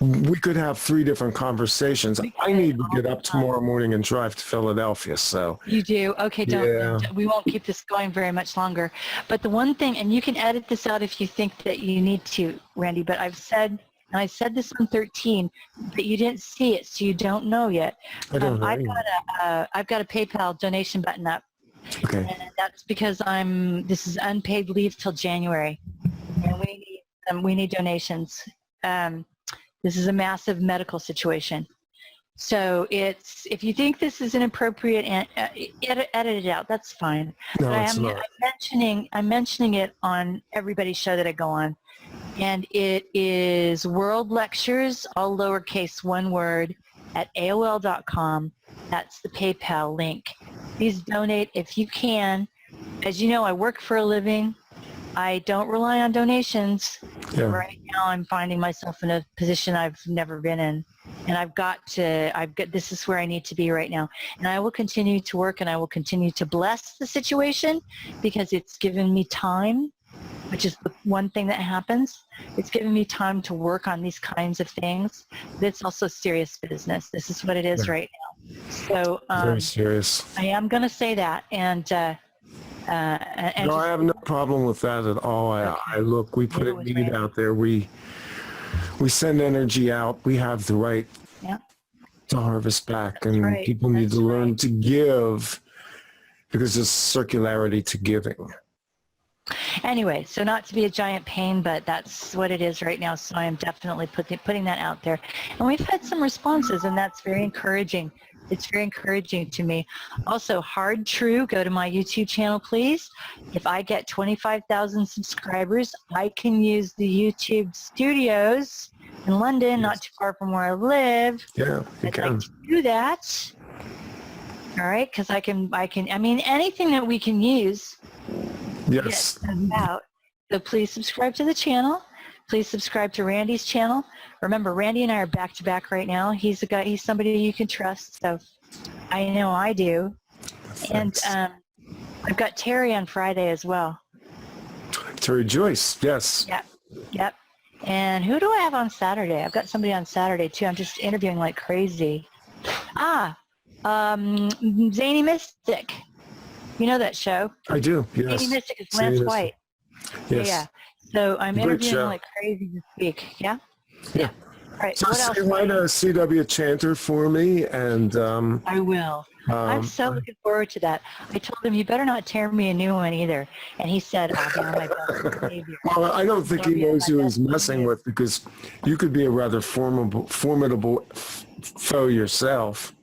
we could have 3 different conversations. I need to get up tomorrow morning and drive to Philadelphia. So you do? Okay, we won't keep this going very much longer. But the one thing, and you can edit this out if you think that you need to, Randy, but I said this on 13, but you didn't see it, so you don't know yet. I don't know. I've got a PayPal donation button up. Okay. And that's because this is unpaid leave till January, and we need donations. This is a massive medical situation. So if you think this is inappropriate, edit it out. That's fine. No, but it's not. I'm mentioning it on everybody's show that I go on, and it is World Lectures, all lowercase, one word, at AOL.com. That's the PayPal link. Please donate if you can. As you know, I work for a living. I don't rely on donations. Yeah. Right now, I'm finding myself in a position I've never been in, and this is where I need to be right now. And I will continue to work, and I will continue to bless the situation, because it's given me time, which is the one thing that happens. It's given me time to work on these kinds of things. But it's also serious business. This is what it is right now. So very serious. I am going to say that, and no, I have no problem with that at all. We put a need out there. We send energy out. We have the right to harvest back, and people need to learn to give, because there's circularity to giving. Anyway, so not to be a giant pain, but that's what it is right now. So I am definitely putting that out there. And we've had some responses, and that's very encouraging. It's very encouraging to me. Also, Hard True, go to my YouTube channel, please. If I get 25,000 subscribers, I can use the YouTube studios in London, not too far from where I live. Yeah, you I'd can. like to do that. All right, because anything that we can use. Yes. Out. So please subscribe to the channel. Please subscribe to Randy's channel. Remember, Randy and I are back to back right now. He's somebody you can trust. So I know I do. Thanks. And I've got Terry on Friday as well. Terry Joyce, yes. Yep. And who do I have on Saturday? I've got somebody on Saturday too. I'm just interviewing like crazy. Zany Mystic. You know that show? I do, Zany yes. Mystic is Zany Lance Mystic. White. Yes. Yeah. So I'm Great interviewing show. like crazy this week. Yeah? Yeah. All right. So What else? say hi to CW Chanter for me, and I will. I'm so looking forward to that. I told him, you better not tear me a new one either. And he said, I'll be on my best behavior. well, I don't think I'll he be on knows my who best he's messing behavior. with, because you could be a rather formidable foe yourself.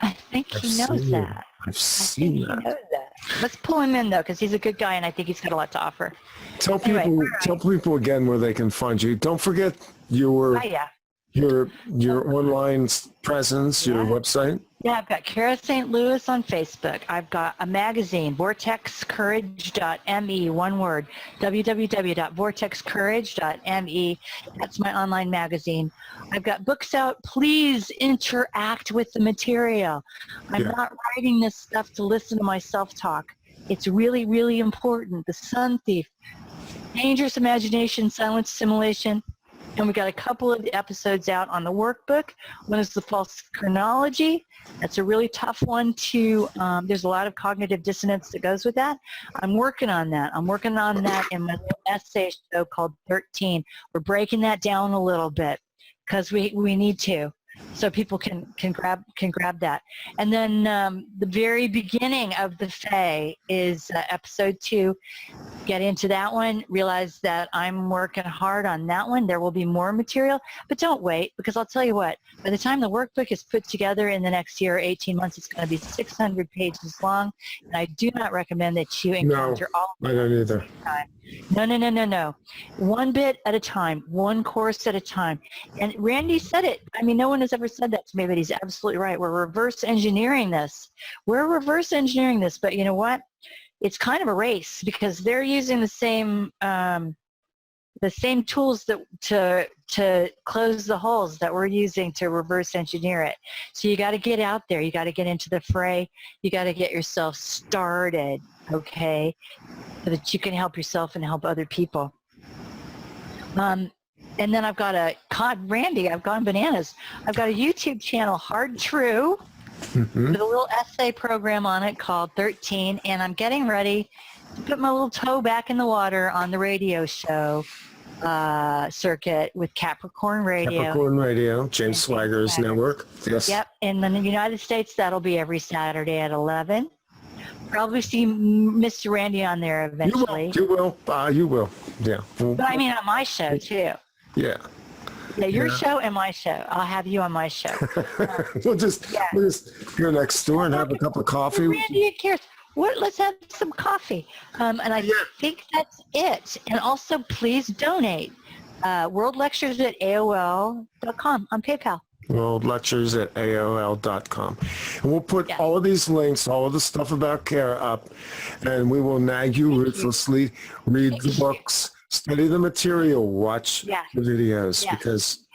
I think he knows that. I've I think seen he that. knows that. Let's pull him in, though, because he's a good guy, and I think he's got a lot to offer. Tell Anyway, people, all right. tell people again where they can find you. Don't forget your Oh, yeah. your online presence, your website. Yeah, I've got Kara St. Louis on Facebook. I've got a magazine, vortexcourage.me, one word, www.vortexcourage.me. That's my online magazine. I've got books out. Please interact with the material. I'm not writing this stuff to listen to myself talk. It's really, really important. The Sun Thief, Dangerous Imagination, Silent Simulation. And we got a couple of episodes out on the workbook. One is the false chronology. That's a really tough one to, there's a lot of cognitive dissonance that goes with that. I'm working on that. I'm working on that in my little essay show called 13. We're breaking that down a little bit because we need to, so people can grab that. And then the very beginning of the Fae is episode 2. Get into that one, realize that I'm working hard on that one. There will be more material, but don't wait, because I'll tell you what, by the time the workbook is put together in the next year, 18 months, it's going to be 600 pages long, and I do not recommend that you encounter all of I don't either. No. One bit at a time, one course at a time. And Randy said it. I mean, no one has ever said that to me, but he's absolutely right. We're reverse engineering this. But you know what? It's kind of a race, because they're using the same tools that to close the holes that we're using to reverse engineer it. So you got to get out there. You got to get into the fray. You got to get yourself started, okay, so that you can help yourself and help other people. And then I've got Randy, I've gone bananas. I've got a YouTube channel, Hard True, with a little essay program on it called 13, and I'm getting ready to put my little toe back in the water on the radio show circuit with Capricorn Radio. James Swagger's network. Yes. Yep, and then in the United States, that'll be every Saturday at 11. Probably see Mr. Randy on there eventually. You will. Yeah. But I mean on my show, too. Yeah. Yeah, your show and my show. I'll have you on my show. we'll just go next door and have a cup of coffee. Randy cares. Let's have some coffee. And I think that's it. And also, please donate. World Lectures at AOL.com on PayPal. worldlectures@aol.com. And we'll put all of these links, all of the stuff about Kara up, and we will nag you ruthlessly. Read the books, study the material, watch the videos, because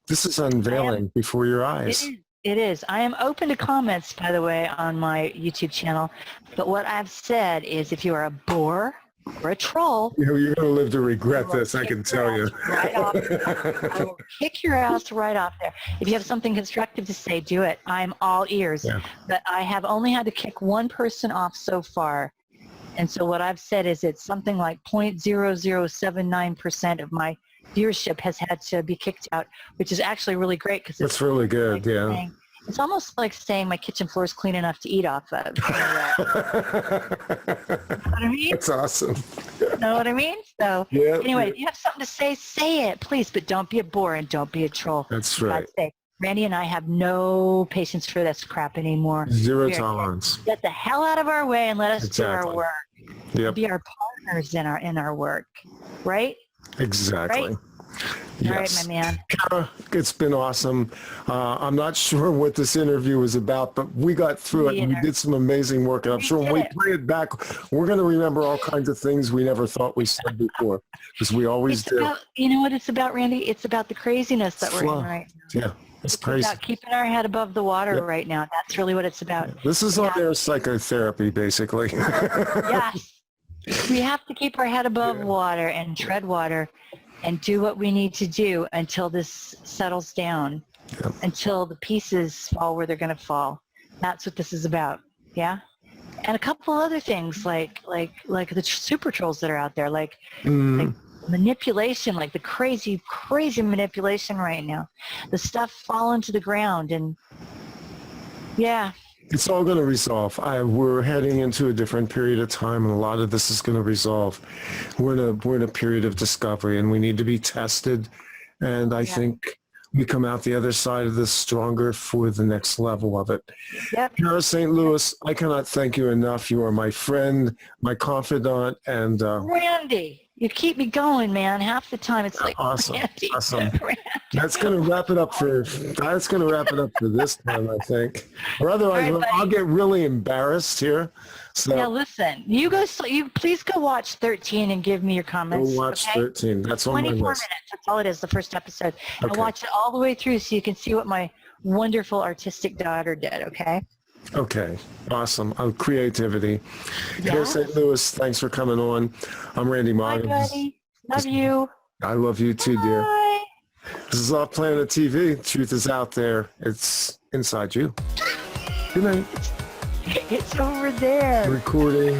this is unveiling before your eyes. It is. I am open to comments, by the way, on my YouTube channel. But what I've said is, if you are a bore or a troll, you're going to live to regret this, I can tell you. Right off. I will kick your ass right off there. If you have something constructive to say, do it. I'm all ears. Yeah. But I have only had to kick one person off so far. And so what I've said is it's something like 0.0079% of my viewership has had to be kicked out, which is actually really great, because it's really good. Saying, it's almost like saying my kitchen floor is clean enough to eat off of. You know what I mean? That's awesome. You know what I mean? So anyway, if you have something to say, say it, please, but don't be a bore and don't be a troll. That's right. Randy and I have no patience for this crap anymore. Zero tolerance. Get the hell out of our way and let us do our work. Yep. Be our partners in our work, right? Exactly. Right? Yes. All right, my man. Kara, it's been awesome. I'm not sure what this interview was about, but we got through it and we did some amazing work. And I'm sure when we play it back, we're going to remember all kinds of things we never thought we said before, because we always do. You know what it's about, Randy? It's about the craziness that we're in right now. Yeah. It's crazy. About keeping our head above the water right now. That's really what it's about. This is on their psychotherapy, basically. Yes. We have to keep our head above water and tread water and do what we need to do until this settles down, until the pieces fall where they're going to fall. That's what this is about. Yeah. And a couple other things like the super trolls that are out there, like manipulation, like the crazy manipulation right now, the stuff falling to the ground, and yeah. It's all going to resolve. We're heading into a different period of time, and a lot of this is going to resolve. We're in a period of discovery, and we need to be tested. And I think we come out the other side of this stronger for the next level of it. Yep. Kara St. Louis, I cannot thank you enough. You are my friend, my confidant, and Randy, you keep me going, man. Half the time it's like awesome. Randy, Awesome. Randy. That's going to wrap it up for this time, I think. Or otherwise, All right, I'll get really embarrassed here. So now listen, you please go watch 13 and give me your comments. we'll watch okay? 13. That's on my 24 list. minutes. That's all it is, the first episode. And Okay. watch it all the way through so you can see what my wonderful artistic daughter did, okay? Okay, awesome. Creativity. Kara Yes. St. Louis, thanks for coming on. I'm Randy Bye, Maugans. buddy. Love you. I love you too, dear. Bye. This is Off Planet TV. Truth is out there. It's inside you. Good night. It's over there. Recording.